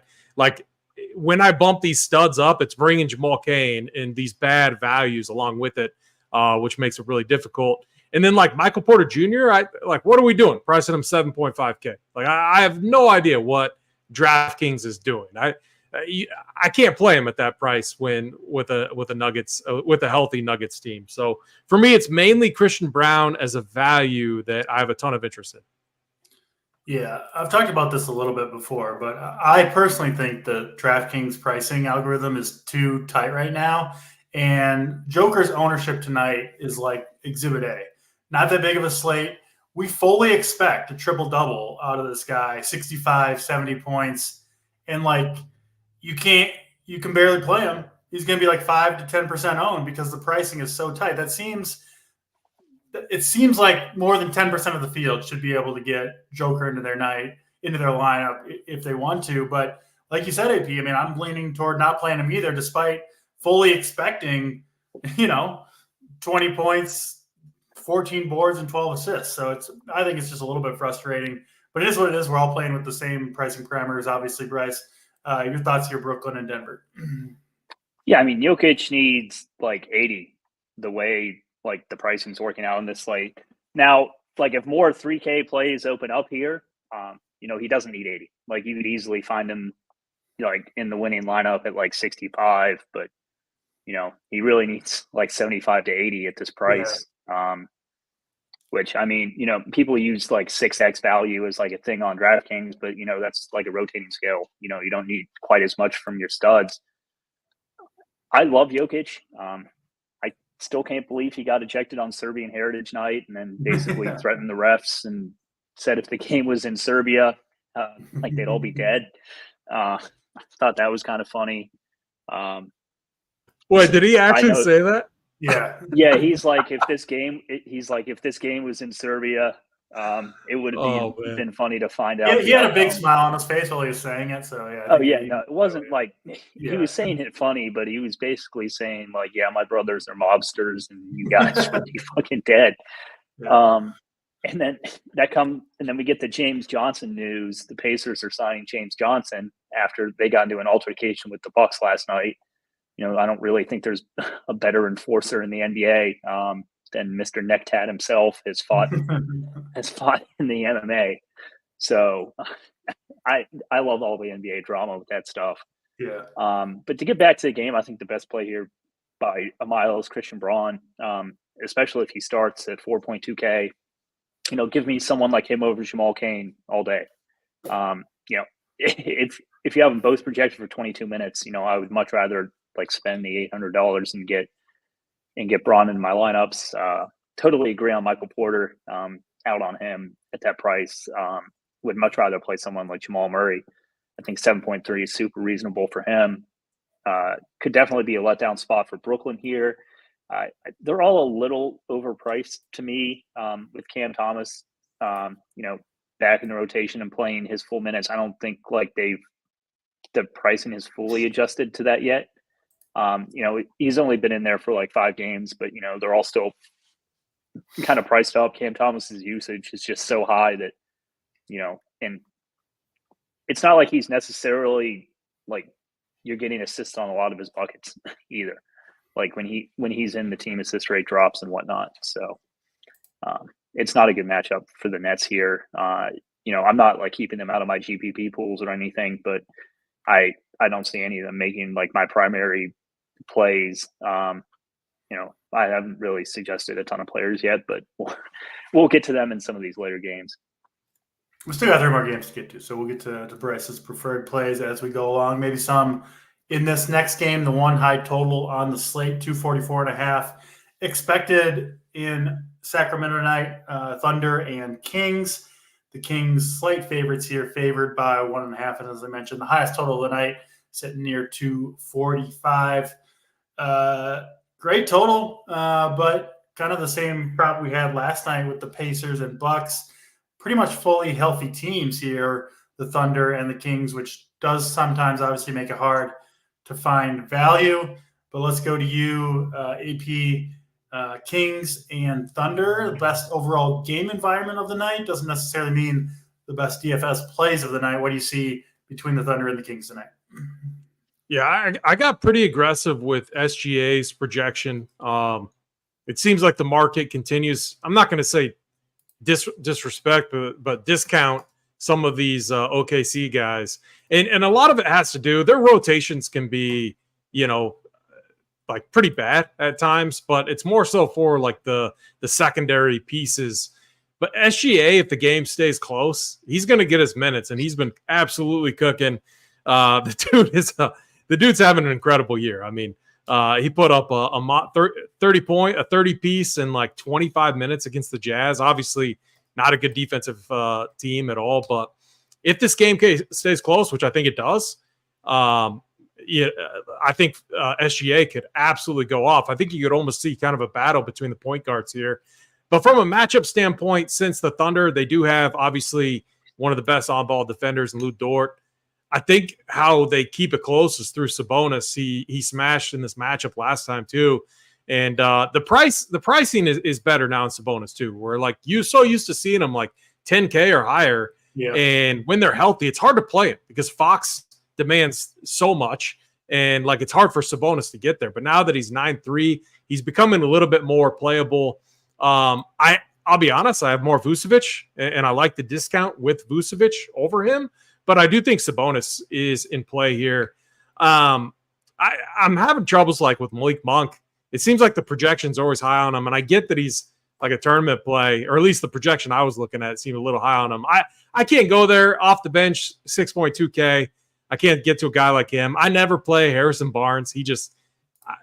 When I bump these studs up, it's bringing Jamal Cain and these bad values along with it, which makes it really difficult. And then like Michael Porter Jr., what are we doing? Pricing him 7.5K. Like I have no idea what DraftKings is doing. I can't play him at that price when with a Nuggets with a healthy Nuggets team. So for me, it's mainly Christian Brown as a value that I have a ton of interest in. Yeah, I've talked about this a little bit before, but I personally think the DraftKings pricing algorithm is too tight right now. And Joker's ownership tonight is like Exhibit A. Not that big of a slate. We fully expect a triple-double out of this guy, 65, 70 points. And, like, you can barely play him. He's going to be like 5 to 10% owned because the pricing is so tight. It seems like more than 10% of the field should be able to get Joker into their lineup if they want to. But like you said, AP, I mean, I'm leaning toward not playing him either, despite fully expecting, 20 points, 14 boards, and 12 assists. So I think it's just a little bit frustrating, but it is what it is. We're all playing with the same pricing parameters, obviously. Bryce, your thoughts here, Brooklyn and Denver? Yeah, I mean, Jokic needs like 80 the way like the pricing's working out in this slate. Now, like if more 3K plays open up here, he doesn't need 80. Like you could easily find him like in the winning lineup at like 65, but he really needs like 75 to 80 at this price. Yeah. Which I mean, people use like 6x value as like a thing on DraftKings, but that's like a rotating scale. You don't need quite as much from your studs. I love Jokic. I still can't believe he got ejected on Serbian Heritage Night and then basically threatened the refs and said if the game was in Serbia, like they'd all be dead. I thought that was kind of funny. Wait, did he actually say that? Yeah. Yeah, he's like, if this game was in Serbia, it would have been funny to find out. Yeah, he had a big smile on his face while he was saying it. So yeah. Oh yeah, no, it wasn't like he was saying it funny, but he was basically saying like, yeah, my brothers are mobsters and you guys would be fucking dead. Yeah. And then we get the James Johnson news. The Pacers are signing James Johnson after they got into an altercation with the Bucks last night. I don't really think there's a better enforcer in the NBA than Mr. Necktat himself has fought in the MMA. So I love all the NBA drama with that stuff. Yeah. But to get back to the game, I think the best play here by a mile is Christian Braun, especially if he starts at 4.2K. Give me someone like him over Jamal Cain all day. If you have them both projected for 22 minutes, I would much rather like spend the $800 and get Braun in my lineups. Totally agree on Michael Porter. Out on him at that price. Would much rather play someone like Jamal Murray. I think 7.3 is super reasonable for him. Could definitely be a letdown spot for Brooklyn here. They're all a little overpriced to me with Cam Thomas, back in the rotation and playing his full minutes. I don't think like the pricing is fully adjusted to that yet. He's only been in there for like 5 games, but they're all still kind of priced up. Cam Thomas's usage is just so high that, and it's not like he's necessarily like you're getting assists on a lot of his buckets either. Like when he's in, the team assist rate drops and whatnot. So it's not a good matchup for the Nets here. I'm not like keeping them out of my GPP pools or anything, but I don't see any of them making like my primary plays. I haven't really suggested a ton of players yet, but we'll get to them in some of these later games. We still got 3 more games to get to, so we'll get to Bryce's preferred plays as we go along. Maybe some in this next game, the one high total on the slate, 244.5. Expected in Sacramento tonight, Thunder and Kings. The Kings slate favorites here, favored by 1.5. And as I mentioned, the highest total of the night, sitting near 245. Great total, but kind of the same prop we had last night with the Pacers and Bucks. Pretty much fully healthy teams here, the Thunder and the Kings, which does sometimes obviously make it hard to find value. But let's go to you, AP. Kings and Thunder, the best overall game environment of the night. Doesn't necessarily mean the best DFS plays of the night. What do you see between the Thunder and the Kings tonight? Yeah, I got pretty aggressive with SGA's projection. It seems like the market continues. I'm not going to say disrespect, but discount some of these OKC guys. And a lot of it has to do, their rotations can be, like pretty bad at times, but it's more so for like the secondary pieces. But SGA, if the game stays close, he's going to get his minutes, and he's been absolutely cooking. The dude's having an incredible year. I mean, he put up a 30 piece in like 25 minutes against the Jazz. Obviously, not a good defensive team at all. But if this game stays close, which I think it does, I think SGA could absolutely go off. I think you could almost see kind of a battle between the point guards here. But from a matchup standpoint, since the Thunder, they do have obviously one of the best on-ball defenders in Lou Dort. I think how they keep it close is through Sabonis. He smashed in this matchup last time too. And the pricing is better now in Sabonis too. We're like so used to seeing them like 10K or higher. Yeah. And when they're healthy, it's hard to play it because Fox demands so much. And like it's hard for Sabonis to get there. But now that he's 9'3", he's becoming a little bit more playable. I'll be honest, I have more Vucevic, and I like the discount with Vucevic over him. But I do think Sabonis is in play here. I'm having troubles like with Malik Monk. It seems like the projection's always high on him, and I get that he's like a tournament play, or at least the projection I was looking at seemed a little high on him. I can't go there off the bench, 6.2K. I can't get to a guy like him. I never play Harrison Barnes. He just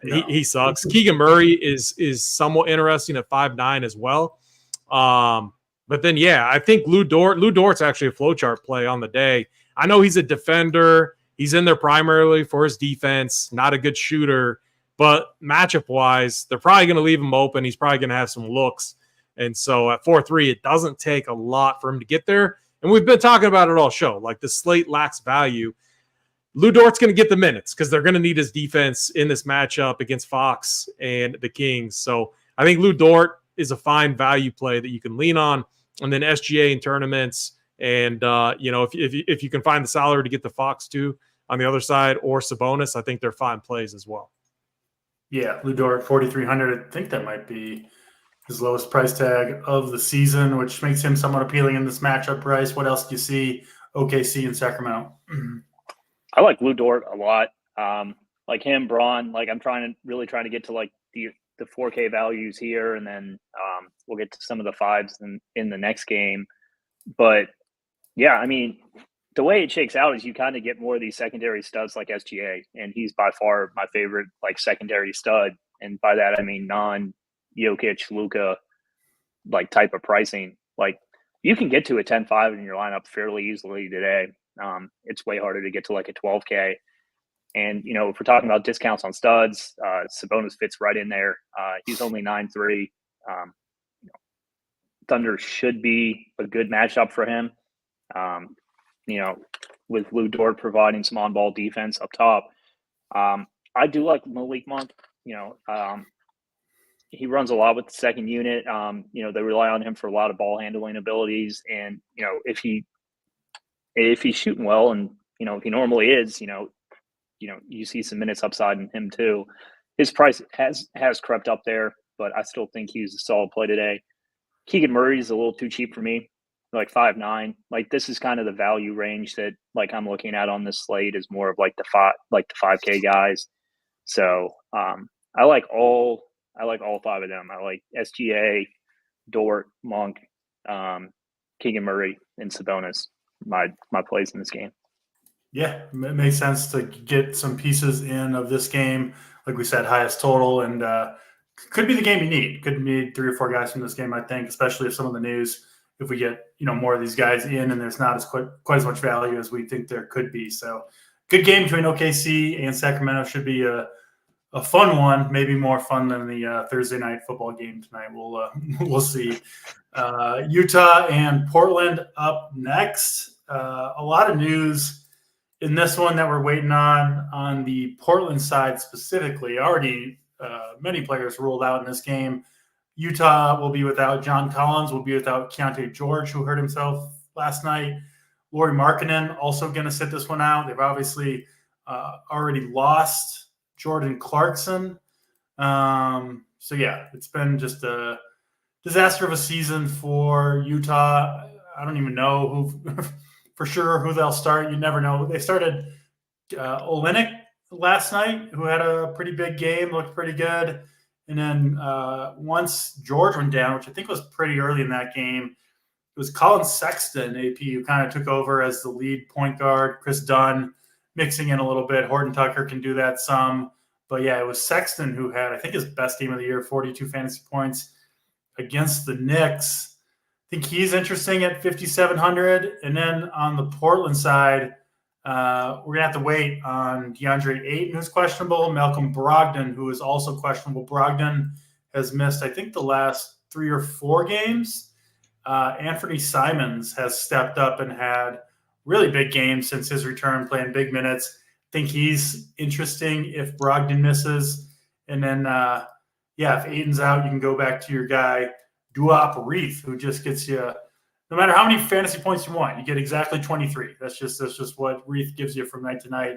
he sucks. Keegan Murray is somewhat interesting at 5'9" as well. But then, yeah, I think Lou Dort's actually a flowchart play on the day. I know he's a defender. He's in there primarily for his defense, not a good shooter. But matchup-wise, they're probably going to leave him open. He's probably going to have some looks. And so at 4-3, it doesn't take a lot for him to get there. And we've been talking about it all show. Like the slate lacks value. Lou Dort's going to get the minutes because they're going to need his defense in this matchup against Fox and the Kings. So I think Lou Dort is a fine value play that you can lean on. And then SGA in tournaments. And, if you can find the salary to get the Fox too on the other side or Sabonis, I think they're fine plays as well. Yeah, Lou Dort, 4,300. I think that might be his lowest price tag of the season, which makes him somewhat appealing in this matchup price. What else do you see? OKC and Sacramento. I like Lou Dort a lot. Like him, Braun. Like I'm really trying to get to like the 4K values here, and then we'll get to some of the fives in the next game. But yeah, I mean, the way it shakes out is you kind of get more of these secondary studs like SGA, and he's by far my favorite like secondary stud. And by that I mean non-Jokic, Luka like type of pricing. Like you can get to a 10-5 in your lineup fairly easily today. It's way harder to get to like a 12K. And, if we're talking about discounts on studs, Sabonis fits right in there. He's only 9'3". Thunder should be a good matchup for him. With Lou Dort providing some on-ball defense up top. I do like Malik Monk. He runs a lot with the second unit. They rely on him for a lot of ball handling abilities. And, if he's shooting well and, if he normally is, you see some minutes upside in him too. His price has crept up there, but I still think he's a solid play today. Keegan Murray is a little too cheap for me, like 5'9". Like this is kind of the value range that like I'm looking at on this slate is more of like the 5K guys. So I like all 5 of them. I like SGA, Dort, Monk, Keegan Murray, and Sabonis. My plays in this game. Yeah, it makes sense to get some pieces in of this game. Like we said, highest total, and could be the game you need. Could need 3 or 4 guys from this game, I think, especially if some of the news, if we get more of these guys in and there's not quite as much value as we think there could be. So good game between OKC and Sacramento. Should be a fun one, maybe more fun than the Thursday night football game tonight. We'll see. Utah and Portland up next. A lot of news in this one that we're waiting on the Portland side specifically. Already many players ruled out in this game. Utah will be without John Collins, will be without Keontae George, who hurt himself last night. Lauri Markkanen also going to sit this one out. They've obviously already lost Jordan Clarkson. So, yeah, it's been just a disaster of a season for Utah. I don't even know for sure who they'll start. You never know. They started Olynyk last night, who had a pretty big game, looked pretty good. And then once George went down, which I think was pretty early in that game, it was Colin Sexton, AP, who kind of took over as the lead point guard. Chris Dunn mixing in a little bit. Horton Tucker can do that some. But yeah, it was Sexton who had, I think, his best game of the year, 42 fantasy points against the Knicks. I think he's interesting at 5,700. And then on the Portland side, we're going to have to wait on DeAndre Ayton, who's questionable, Malcolm Brogdon, who is also questionable. Brogdon has missed, I think, the last 3 or 4 games. Anthony Simons has stepped up and had really big games since his return, playing big minutes. I think he's interesting if Brogdon misses. And then, if Ayton's out, you can go back to your guy, Duop Reith, who just gets you, no matter how many fantasy points you want, you get exactly 23. That's just what Reith gives you from night to night.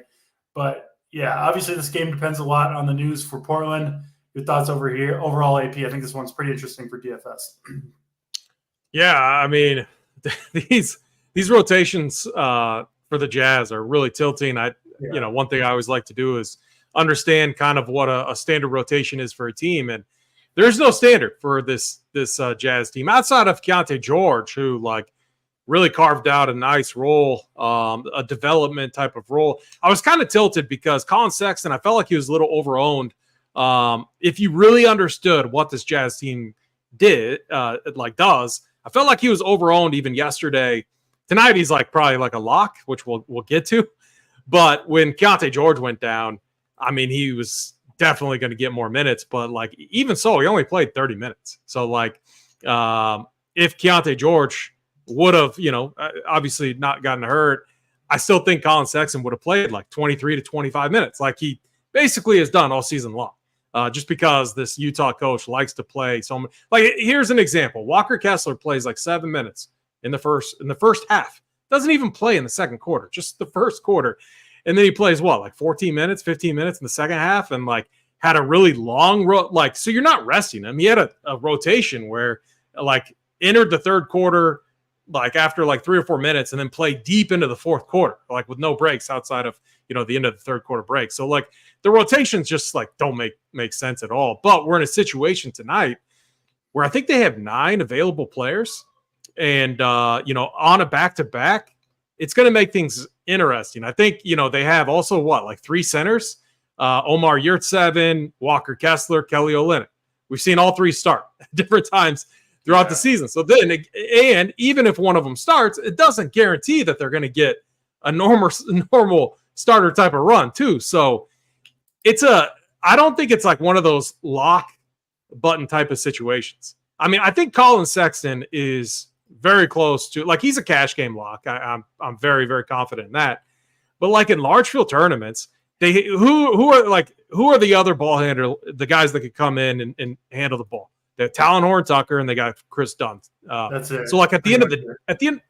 But yeah, obviously this game depends a lot on the news for Portland. Your thoughts over here? Overall, AP, I think this one's pretty interesting for DFS. Yeah, I mean, these rotations for the Jazz are really tilting. One thing I always like to do is understand kind of what a standard rotation is for a team, and there's no standard for this Jazz team outside of Keontae George, who like really carved out a nice role, a development type of role. I was kind of tilted because Colin Sexton, I felt like he was a little overowned. If you really understood what this Jazz team does, I felt like he was overowned even yesterday. Tonight he's like probably like a lock, which we'll get to. But when Keontae George went down, I mean, he was definitely going to get more minutes. But like even so, he only played 30 minutes. So like if Keontae George would have, obviously not gotten hurt, I still think Colin Sexton would have played like 23 to 25 minutes, like he basically has done all season long. Just because this Utah coach likes to play so much. Like, here's an example. Walker Kessler plays like 7 minutes in the first half. Doesn't even play in the second quarter, just the first quarter. And then he plays like 14 minutes, 15 minutes in the second half, and like had a really long so you're not resting him. He had a rotation where like entered the third quarter like after like 3 or 4 minutes and then played deep into the fourth quarter, like with no breaks outside of the end of the third quarter break. So like the rotations just like don't make sense at all. But we're in a situation tonight where I think they have 9 available players, and on a back-to-back, it's going to make things interesting. I think they have also like 3 centers: Omar Yurtseven, Walker Kessler, Kelly Olynyk. We've seen all 3 start at different times throughout the season. So then, and even if one of them starts, it doesn't guarantee that they're going to get a normal starter type of run too. So I don't think it's like one of those lock button type of situations. I mean, I think Colin Sexton is very close to, like, he's a cash game lock. I'm very, very confident in that. But like in large field tournaments, who are the other ball handler, the guys that could come in and handle the ball? They have Talon Horton Tucker and they got Chris Dunn. That's it. So like at the end,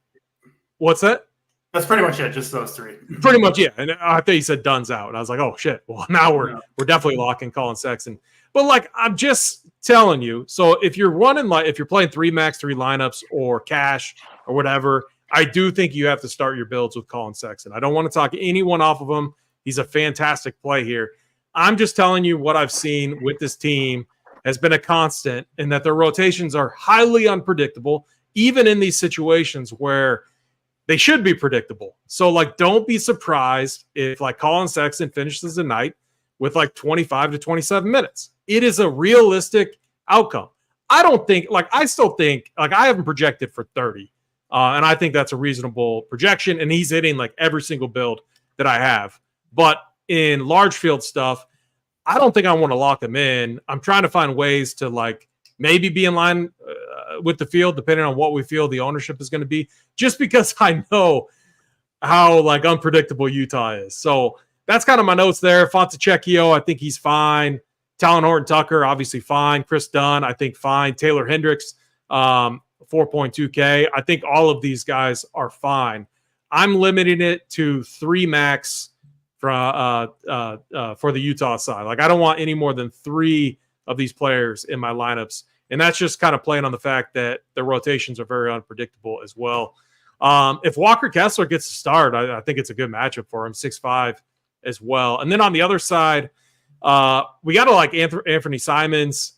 what's that? That's pretty much it. Just those 3. Pretty much, yeah. And I thought you said Dunn's out, and I was like, oh shit. Well, now we're definitely locking Colin Sexton. But like, I'm just telling you. So if you're playing 3 max 3 lineups or cash or whatever, I do think you have to start your builds with Colin Sexton. I don't want to talk anyone off of him. He's a fantastic play here. I'm just telling you what I've seen with this team has been a constant, in that their rotations are highly unpredictable, even in these situations where they should be predictable. So, like, don't be surprised if, like, Colin Sexton finishes the night with, like, 25 to 27 minutes. It is a realistic outcome. I still think, like, I haven't projected for 30. And I think that's a reasonable projection. And he's hitting, like, every single build that I have. But in large field stuff, I don't think I want to lock him in. I'm trying to find ways to, like, maybe be in line with the field, depending on what we feel the ownership is going to be, just because I know how, like, unpredictable Utah is. So that's kind of my notes there. Fontecchio, I think he's fine. Talon Horton Tucker, obviously fine. Chris Dunn, I think fine. Taylor Hendricks, 4.2K. I think all of these guys are fine. I'm limiting it to 3 max for the Utah side. Like, I don't want any more than 3 of these players in my lineups. And that's just kind of playing on the fact that the rotations are very unpredictable as well. If Walker Kessler gets to start, I think it's a good matchup for him, 6'5" as well. And then on the other side, we got to like Anthony Simons.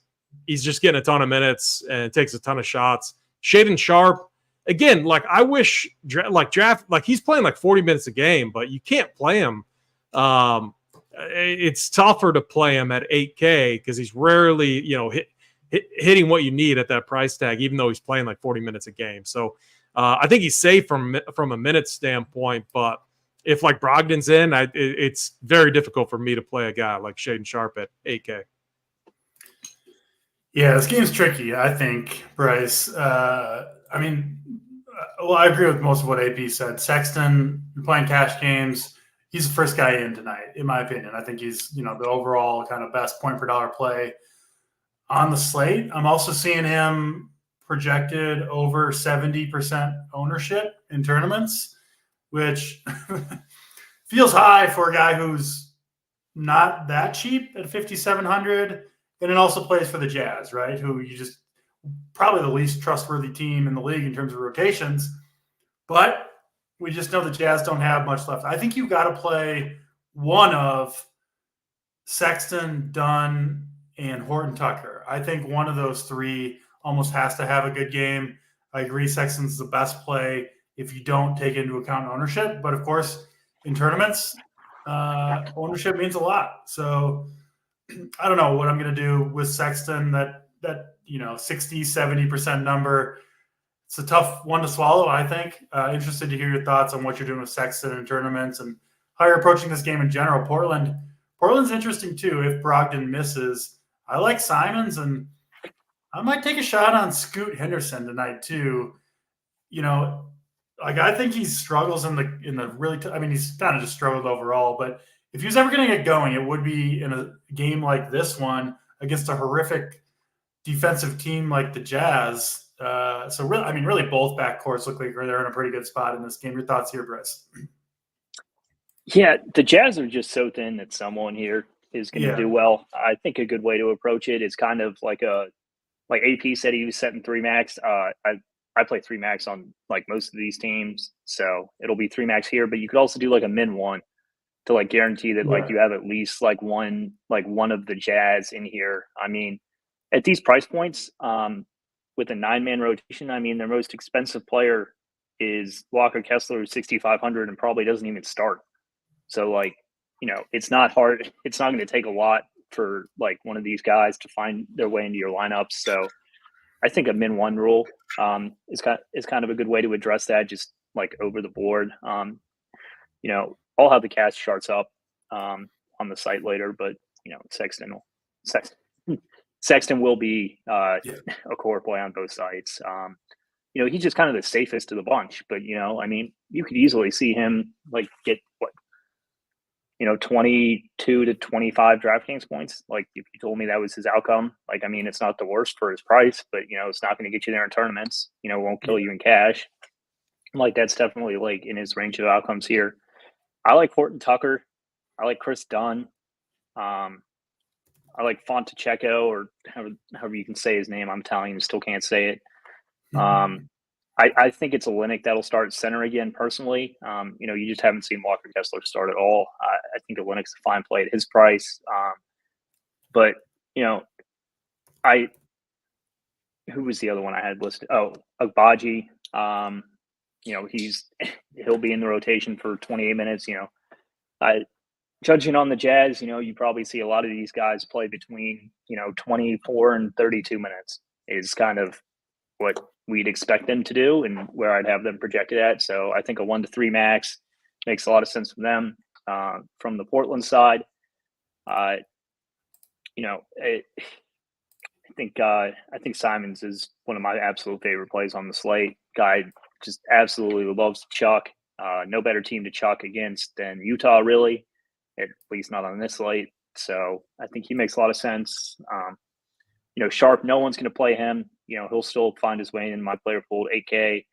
He's just getting a ton of minutes and takes a ton of shots. Shaden Sharp, again, like I wish he's playing like 40 minutes a game, but you can't play him. It's tougher to play him at 8K because he's rarely, hitting what you need at that price tag, even though he's playing like 40 minutes a game. So I think he's safe from a minute standpoint, but if like Brogdon's in, it's very difficult for me to play a guy like Shaden Sharp at 8K. Yeah, this game's tricky, I think, Bryce. I agree with most of what AP said. Sexton, playing cash games, he's the first guy in tonight, in my opinion. I think he's, the overall kind of best point per dollar play on the slate. I'm also seeing him projected over 70% ownership in tournaments, which feels high for a guy who's not that cheap at 5,700. And it also plays for the Jazz, right? Who you just probably the least trustworthy team in the league in terms of rotations. But we just know the Jazz don't have much left. I think you've got to play one of Sexton, Dunn, and Horton Tucker. I think one of those three almost has to have a good game. I agree Sexton's the best play if you don't take into account ownership. But, of course, in tournaments, ownership means a lot. So I don't know what I'm going to do with Sexton, that 60, 70% number. It's a tough one to swallow, I think. Interested to hear your thoughts on what you're doing with Sexton in tournaments and how you're approaching this game in general. Portland's interesting, too, if Brogdon misses. I like Simons, and I might take a shot on Scoot Henderson tonight, too. I think he struggles in the really he's kind of just struggled overall, but if he was ever going to get going, it would be in a game like this one against a horrific defensive team like the Jazz. Really both backcourts look like they're in a pretty good spot in this game. Your thoughts here, Bryce? Yeah, the Jazz are just so thin that someone here is going to do well. I think a good way to approach it is kind of like AP said he was setting 3 max. I play 3 max on like most of these teams, so it'll be 3 max here. But you could also do like a min 1 to like guarantee that like you have at least like one of the Jazz in here. I mean, at these price points, with a 9-man rotation, their most expensive player is Walker Kessler, who's 6,500 and probably doesn't even start. So it's not hard. It's not going to take a lot for like one of these guys to find their way into your lineups. So I think a min 1 rule is kind of a good way to address that, just like over the board. I'll have the cash charts up on the site later, but Sexton will be a core play on both sites. He's just kind of the safest of the bunch, but you could easily see him like get 22 to 25 DraftKings points. Like if you told me that was his outcome, it's not the worst for his price, but it's not going to get you there in tournaments. Won't kill you in cash. Like that's definitely like in his range of outcomes here. I like Horton Tucker. I like Chris Dunn. I like Fontecheco, or however you can say his name. I'm Italian and still can't say it. I think it's Olynyk that'll start center again, personally. You just haven't seen Walker Kessler start at all. I think Olynyk's a fine play at his price. But who was the other one I had listed? Oh, Agbaji. He'll be in the rotation for 28 minutes. Judging on the Jazz, you probably see a lot of these guys play between 24 and 32 minutes is kind of what we'd expect them to do and where I'd have them projected at. So I think a 1 to 3 max makes a lot of sense for them. From the Portland side, I think Simons is one of my absolute favorite plays on the slate. Guy just absolutely loves to chuck. No better team to chuck against than Utah, really, at least not on this slate. So I think he makes a lot of sense. Sharp, no one's going to play him. He'll still find his way in my player pool at 8K.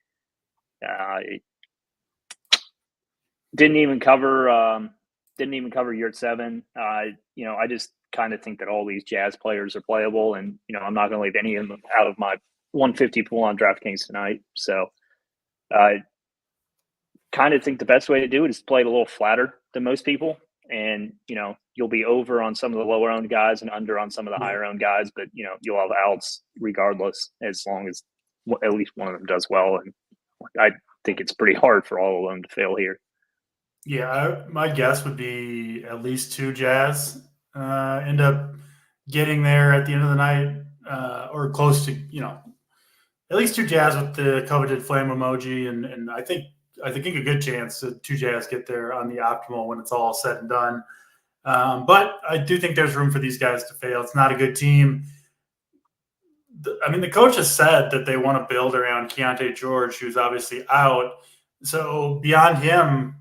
Didn't even cover Yurt 7. I just kind of think that all these Jazz players are playable, and I'm not going to leave any of them out of my 150 pool on DraftKings tonight. So kind of think the best way to do it is play it a little flatter than most people. And, you'll be over on some of the lower owned guys and under on some of the higher owned guys, but, you'll have outs regardless, as long as at least one of them does well. And I think it's pretty hard for all of them to fail here. Yeah, my guess would be at least 2 Jazz end up getting there at the end of the night, or close to, at least 2 Jazz with the coveted flame emoji. And I think a good chance that 2 Jazz get there on the optimal when it's all said and done. But I do think there's room for these guys to fail. It's not a good team. The coach has said that they want to build around Keontae George, who's obviously out. So beyond him,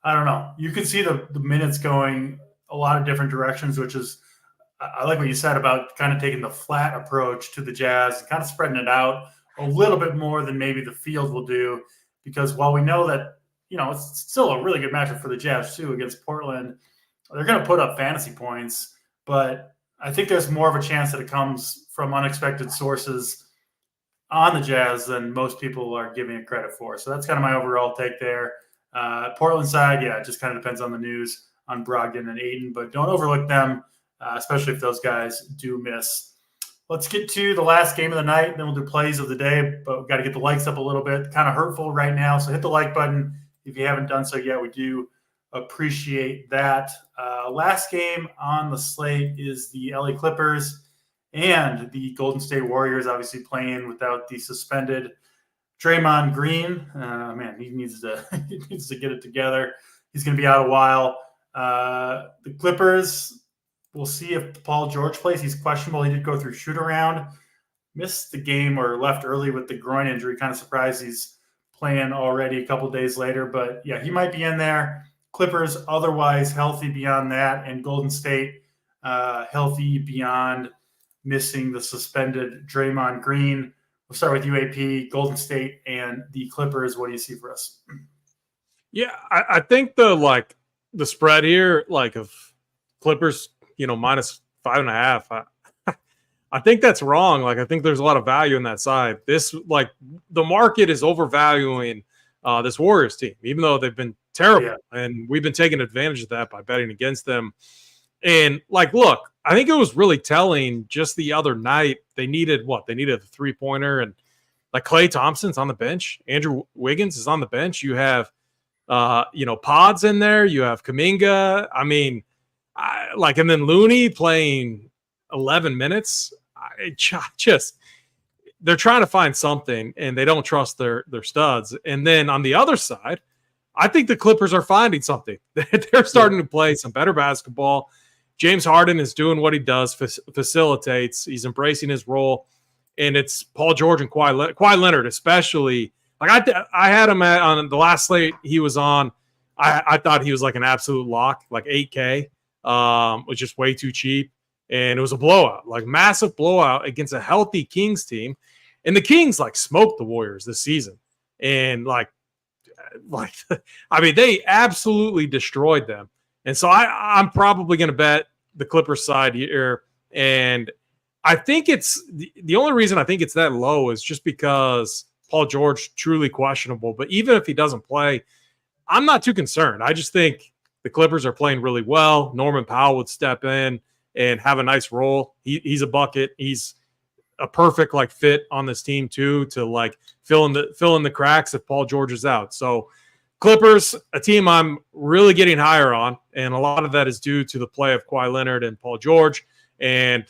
I don't know. You could see the minutes going a lot of different directions, which is, I like what you said about kind of taking the flat approach to the Jazz, kind of spreading it out a little bit more than maybe the field will do. Because while we know that, it's still a really good matchup for the Jazz too against Portland, they're going to put up fantasy points. But I think there's more of a chance that it comes from unexpected sources on the Jazz than most people are giving it credit for. So that's kind of my overall take there. Portland side, it just kind of depends on the news on Brogdon and Ayton, but don't overlook them, especially if those guys do miss. Let's get to the last game of the night, then we'll do plays of the day, but we've got to get the likes up a little bit. Kind of hurtful right now, so hit the like button if you haven't done so yet. We do appreciate that. Last game on the slate is the LA Clippers and the Golden State Warriors, obviously playing without the suspended Draymond Green. He needs to get it together. He's going to be out a while. The Clippers, we'll see if Paul George plays. He's questionable. He did go through shoot around, missed the game or left early with the groin injury. Kind of surprised he's playing already a couple days later. But, he might be in there. Clippers otherwise healthy beyond that, and Golden State healthy beyond missing the suspended Draymond Green. We'll start with UAP, Golden State, and the Clippers. What do you see for us? Yeah, I think the spread here, of Clippers, minus 5.5. I think that's wrong. I think there's a lot of value in that side. This, the market is overvaluing this Warriors team, even though they've been terrible, and we've been taking advantage of that by betting against them. And look, I think it was really telling just the other night. They needed what? They needed a 3-pointer, and Klay Thompson's on the bench. Andrew Wiggins is on the bench. You have, Pods in there. You have Kuminga. And then Looney playing 11 minutes. They're trying to find something, and they don't trust their studs. And then on the other side, I think the Clippers are finding something. They're starting to play some better basketball. James Harden is doing what he does, facilitates. He's embracing his role, and it's Paul George and Kawhi Leonard, especially. I had him on the last slate he was on. I thought he was an absolute lock, 8K, was just way too cheap, and it was a blowout, massive blowout against a healthy Kings team, and the Kings smoked the Warriors this season, and they absolutely destroyed them. And so I'm probably going to bet the Clippers side here. And I think it's the only reason I think it's that low is just because Paul George truly questionable. But even if he doesn't play, I'm not too concerned. I just think the Clippers are playing really well. Norman Powell would step in and have a nice role. He's a bucket. He's a perfect fit on this team too, to fill in the cracks if Paul George is out. So Clippers, a team I'm really getting higher on, and a lot of that is due to the play of Kawhi Leonard and Paul George and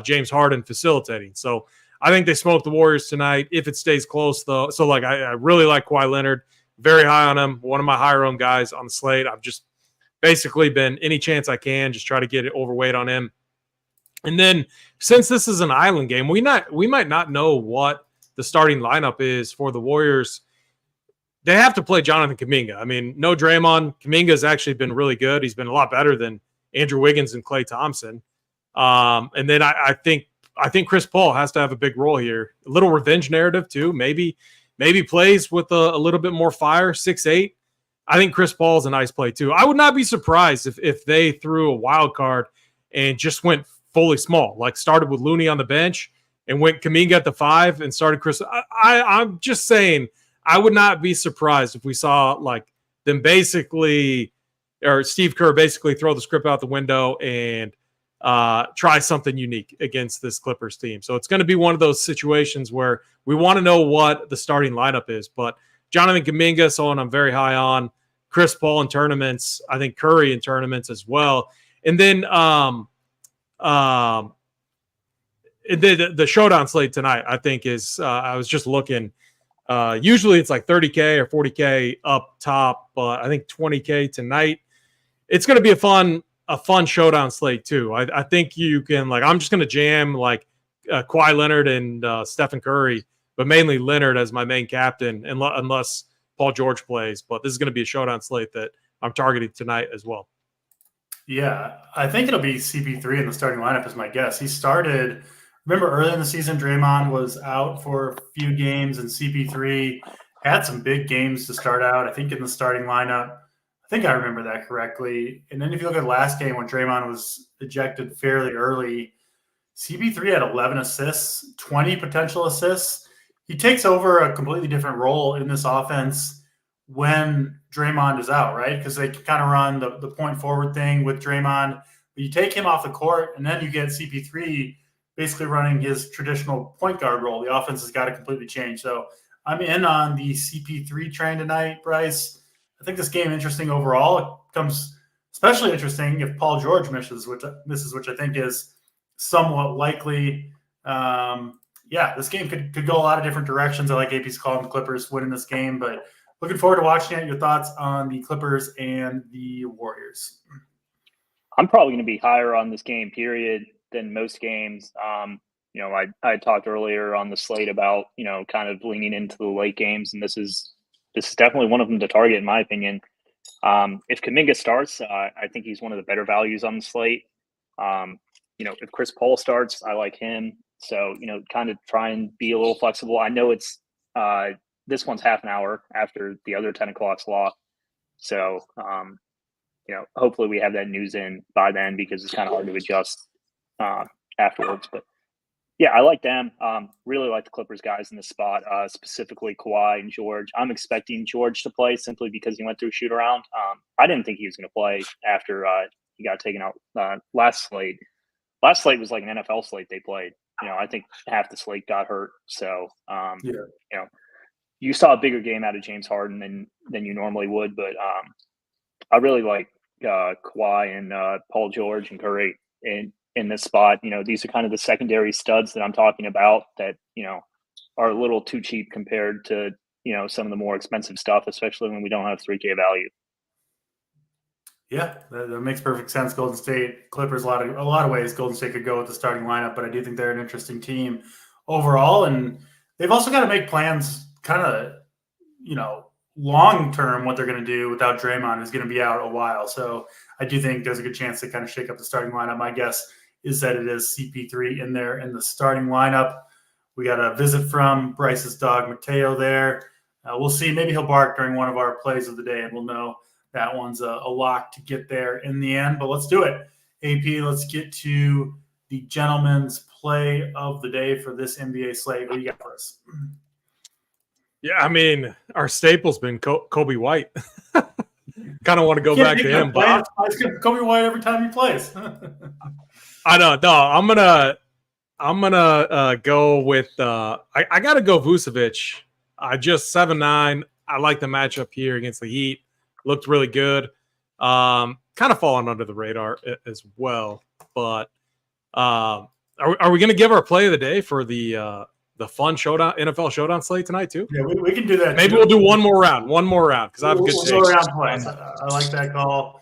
James Harden facilitating. So I think they smoke the Warriors tonight if it stays close, though. So, I really like Kawhi Leonard, very high on him, one of my higher-owned guys on the slate. I've just basically been any chance I can, just try to get it overweight on him. And then since this is an island game, we might not know what the starting lineup is for the Warriors. They have to play Jonathan Kuminga. No Draymond. Kuminga has actually been really good. He's been a lot better than Andrew Wiggins and Klay Thompson. And then I think Chris Paul has to have a big role here. A little revenge narrative too. Maybe plays with a little bit more fire. 6'8". I think Chris Paul is a nice play too. I would not be surprised if they threw a wild card and just went fully small, started with Looney on the bench and went Kuminga at the 5 and started Chris. I'm just saying, I would not be surprised if we saw like them basically, or Steve Kerr basically throw the script out the window and try something unique against this Clippers team. So it's going to be one of those situations where we want to know what the starting lineup is. But Jonathan Kuminga, someone I'm very high on. Chris Paul in tournaments. I think Curry in tournaments as well. And then the showdown slate tonight, I think, is I was just looking. Usually it's like 30K or 40K up top, but I think 20K tonight. It's going to be a fun showdown slate too. I think you can, like, I'm just going to jam like Kawhi Leonard and Stephen Curry, but mainly Leonard as my main captain, unless Paul George plays. But this is going to be a showdown slate that I'm targeting tonight as well. Yeah, I think it'll be CP3 in the starting lineup is my guess. He started, remember early in the season, Draymond was out for a few games and CP3 had some big games to start out, I think, in the starting lineup. I think I remember that correctly. And then if you look at last game when Draymond was ejected fairly early, CP3 had 11 assists, 20 potential assists. He takes over a completely different role in this offense when Draymond is out, right? Because they kind of run the point forward thing with Draymond. But you take him off the court, and then you get CP3 basically running his traditional point guard role. The offense has got to completely change. So I'm in on the CP3 train tonight, Bryce. I think this game interesting overall. It becomes especially interesting if Paul George misses, which I think is somewhat likely. This game could go a lot of different directions. I like AP's call on the Clippers winning this game, but looking forward to watching it. Your thoughts on the Clippers and the Warriors? I'm probably going to be higher on this game, period, than most games. I talked earlier on the slate about, kind of leaning into the late games, and this is definitely one of them to target, in my opinion. If Kuminga starts, I think he's one of the better values on the slate. If Chris Paul starts, I like him. So, kind of try and be a little flexible. I know it's this one's half an hour after the other 10 o'clock slot. So, hopefully we have that news in by then, because it's kind of hard to adjust afterwards. But yeah, I like them. Really like the Clippers guys in this spot, specifically Kawhi and George. I'm expecting George to play simply because he went through a shoot around. I didn't think he was going to play after he got taken out last slate. Last slate was like an NFL slate they played. I think half the slate got hurt. So, you saw a bigger game out of James Harden than you normally would. But I really like Kawhi and Paul George and Curry in this spot. These are kind of the secondary studs that I'm talking about that, are a little too cheap compared to, some of the more expensive stuff, especially when we don't have 3K value. Yeah, that makes perfect sense. Golden State, Clippers, a lot of ways Golden State could go with the starting lineup, but I do think they're an interesting team overall. And they've also got to make plans kind of, long term, what they're going to do without Draymond, who's going to be out a while. So I do think there's a good chance to kind of shake up the starting lineup. My guess is that it is CP3 in there in the starting lineup. We got a visit from Bryce's dog, Mateo, there. We'll see. Maybe he'll bark during one of our plays of the day, and we'll know that one's a lock to get there in the end. But let's do it. AP, let's get to the gentleman's play of the day for this NBA slate. What do you got for us? Yeah, I mean, our staple's been Kobe White. Kind of want to go back to him, but Kobe White every time he plays. I don't know. I'm gonna go with. I gotta go Vucevic. I just 7-9. I like the matchup here against the Heat. Looked really good. Kind of falling under the radar as well. But are we going to give our play of the day for the fun showdown NFL showdown slate tonight too? Yeah, we can do that. Maybe we'll do one more round because I have a good take. Go around plays. I like that call.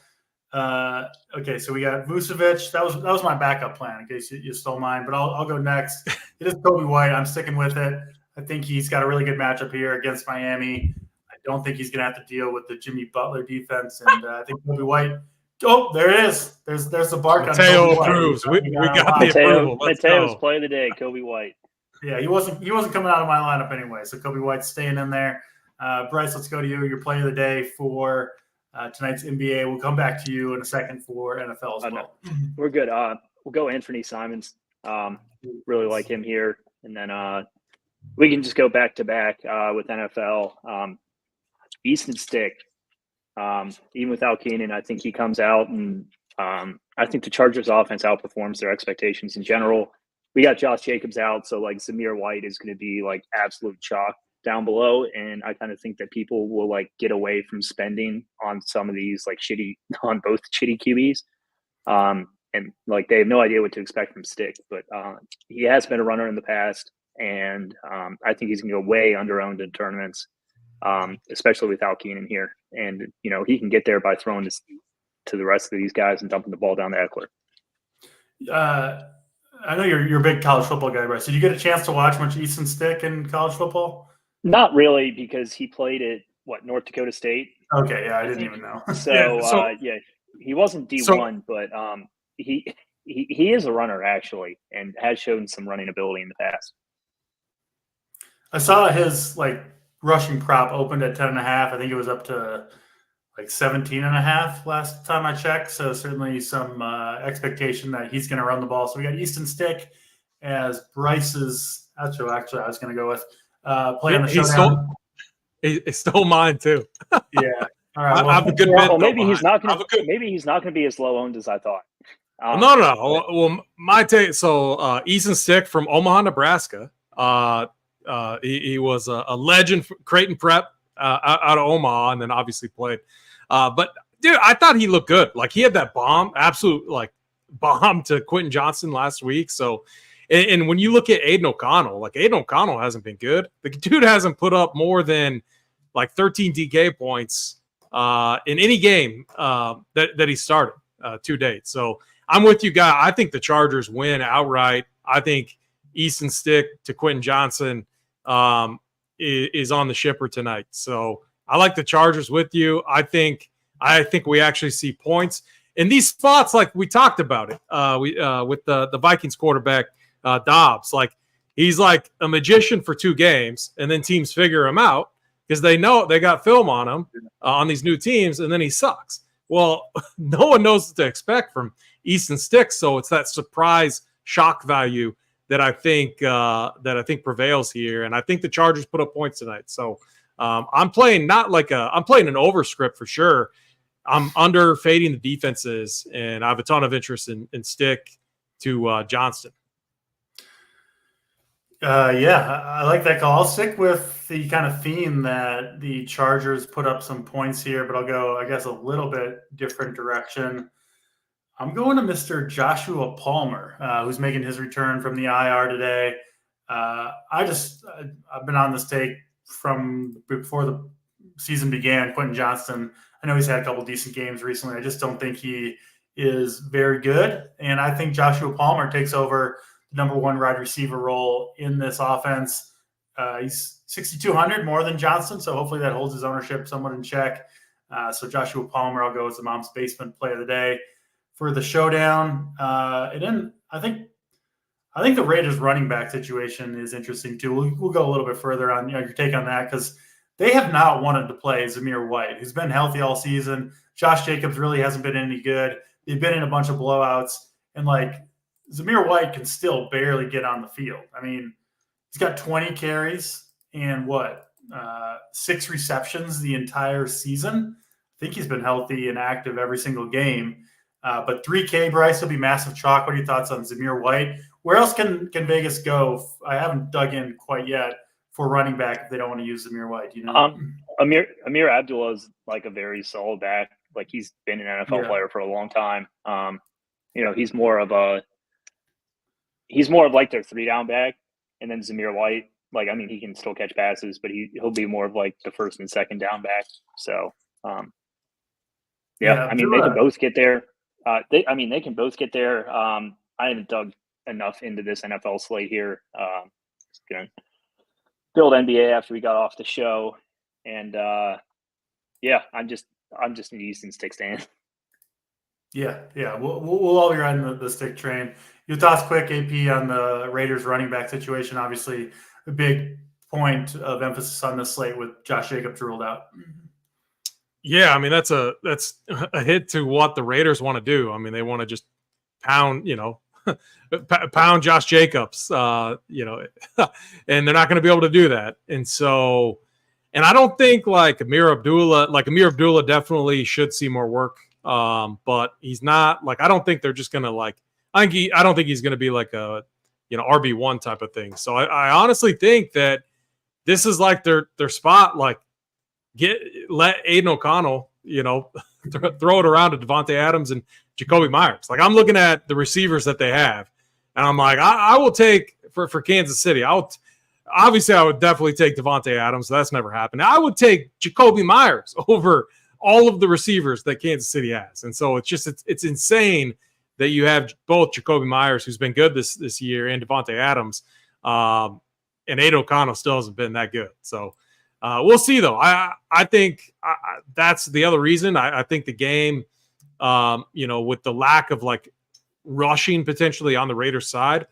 Okay, so we got Vucevic. That was my backup plan in case you stole mine, but I'll go next. It is Kobe White. I'm sticking with it. I think he's got a really good matchup here against Miami. I don't think he's going to have to deal with the Jimmy Butler defense, and I think Kobe White. Oh, there it is. There's the bark. Mateo approves. We got the approval. Mateo's play of the day, Kobe White. Yeah, he wasn't coming out of my lineup anyway, so Kobe White's staying in there. Bryce, let's go to you. Your play of the day for tonight's NBA. We'll come back to you in a second for NFL as well. No. We're good. We'll go Anthony Simons. Really like him here, and then We can just go back to back with NFL. Easton Stick, even without Keenan, I think he comes out and I think the Chargers offense outperforms their expectations in general. We got Josh Jacobs out, so like Zamir White is going to be like absolute chalk down below, and I kind of think that people will like get away from spending on some of these like on both shitty QBs, and like they have no idea what to expect from Stick. But he has been a runner in the past, and I think he's going to go way under-owned in tournaments, especially without Keenan here. And he can get there by throwing this to the rest of these guys and dumping the ball down to Eckler. I know you're a big college football guy, Bryce. Did you get a chance to watch much Easton Stick in college football? Not really, because he played at North Dakota State. Okay, yeah, I didn't even know. So he wasn't D1, but he is a runner actually, and has shown some running ability in the past. I saw his rushing prop opened at 10.5. I think it was up to 17.5 last time I checked. So certainly some expectation that he's going to run the ball. So we got Easton Stick as Bryce's. Actually, I was going to go with play on the showdown. He stole mine too. Yeah. All right. I have a good bet. Well, maybe he's not going to be as low owned as I thought. No. Well, my take. So Easton Stick from Omaha, Nebraska. He was a legend for Creighton Prep out of Omaha, and then obviously played. But dude, I thought he looked good. Like he had that absolute bomb to Quentin Johnson last week. So, and when you look at Aiden O'Connell, Aiden O'Connell hasn't been good. The dude hasn't put up more than 13 DK points in any game that he started to date. So I'm with you, guy. I think the Chargers win outright. I think Easton Stick to Quentin Johnson is on the shipper tonight. So I like the Chargers with you. I think we actually see points in these spots, like we talked about it. With the Vikings quarterback Dobbs, he's like a magician for 2 games, and then teams figure him out because they know they got film on him on these new teams, and then he sucks. Well, no one knows what to expect from Easton Stick, so it's that surprise shock value that I think prevails here, and I think the Chargers put up points tonight. So I'm playing I'm playing an overscript for sure. I'm under fading the defenses, and I have a ton of interest in Stick to Johnston. I like that call. I'll stick with the kind of theme that the Chargers put up some points here, but I'll go, I guess, a little bit different direction. I'm going to Mr. Joshua Palmer, who's making his return from the IR today. I've been on this take from before the season began. Quentin Johnston, I know he's had a couple decent games recently. I just don't think he is very good. And I think Joshua Palmer takes over the number 1 wide receiver role in this offense. He's 6,200 more than Johnston, so hopefully that holds his ownership somewhat in check. So Joshua Palmer, I'll go as the mom's basement play of the day. For the showdown, I think the Raiders running back situation is interesting too. We'll go a little bit further on your take on that, because they have not wanted to play Zamir White, who's been healthy all season. Josh Jacobs really hasn't been any good. They've been in a bunch of blowouts, and Zamir White can still barely get on the field. I mean, he's got 20 carries and 6 receptions the entire season. I think he's been healthy and active every single game. But 3K, Bryce, will be massive chalk. What are your thoughts on Zamir White? Where else can Vegas go? I haven't dug in quite yet for running back if they don't want to use Zamir White. Amir Abdullah is a very solid back. He's been an NFL player for a long time. He's more of their 3-down back, and then Zamir White. He can still catch passes, but he'll be more of the first and second down back. So, they can both get there. They can both get there. I haven't dug enough into this NFL slate here. Just gonna build NBA after we got off the show, and I'm just an Easton Stick stand. Yeah. We'll all be riding the Stick train. Your thoughts, quick, AP, on the Raiders running back situation? Obviously, a big point of emphasis on this slate with Josh Jacobs ruled out. Yeah, that's a hit to what the Raiders want to do. They want to just pound pound Josh Jacobs, you know, and they're not going to be able to do that. And so, and I don't think like Amir Abdullah definitely should see more work. But he's not like, I don't think they're just going to like, I don't think he's going to be like a, you know, RB1 type of thing. So I honestly think that this is like their spot. Like let Aiden O'Connell, you know, throw it around to Devontae Adams and Jacoby Myers. Like I'm looking at the receivers that they have, and I'm like, I will take for Kansas City. I would definitely take Devontae Adams. So that's never happened. I would take Jacoby Myers over all of the receivers that Kansas City has, and so it's insane that you have both Jacoby Myers, who's been good this year, and Devontae Adams, and Aiden O'Connell still hasn't been that good. So. We'll see, though. I think that's the other reason. I think the game, you know, with the lack of like rushing potentially on the Raiders side,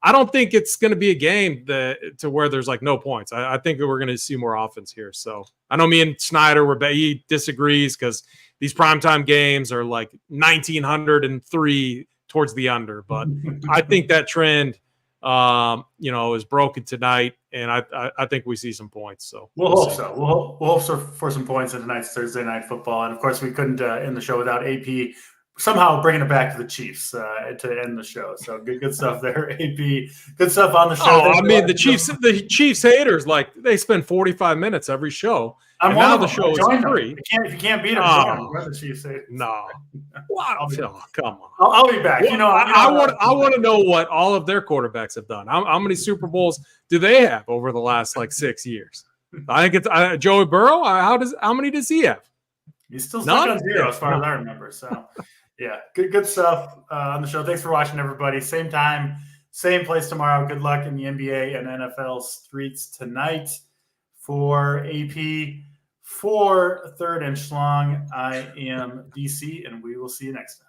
I don't think it's going to be a game to where there's like no points. I think that we're going to see more offense here. So I know me and Snyder, he disagrees because these primetime games are like 1,903 towards the under. But I think that trend, you know, is broken tonight. And I think we see some points. So we'll hope so. We'll hope for some points in tonight's Thursday night football. And of course, we couldn't end the show without AP somehow bringing it back to the Chiefs to end the show. So good stuff there, AP. Good stuff on the show. Oh, I mean, the Chiefs haters, like they spend 45 minutes every show. And now the show is free. If you can't beat them, join the Chiefs haters. No. What? Come on. I'll be back. Well, I want to know what all of their quarterbacks have done. How many Super Bowls do they have over the last like 6 years? I think it's Joey Burrow. How many does he have? He's still stuck on 0 as far as I remember. So, yeah, good stuff on the show. Thanks for watching, everybody. Same time, same place tomorrow. Good luck in the NBA and NFL streets tonight. For AP, for Third and Schlong, I am DC, and we will see you next time.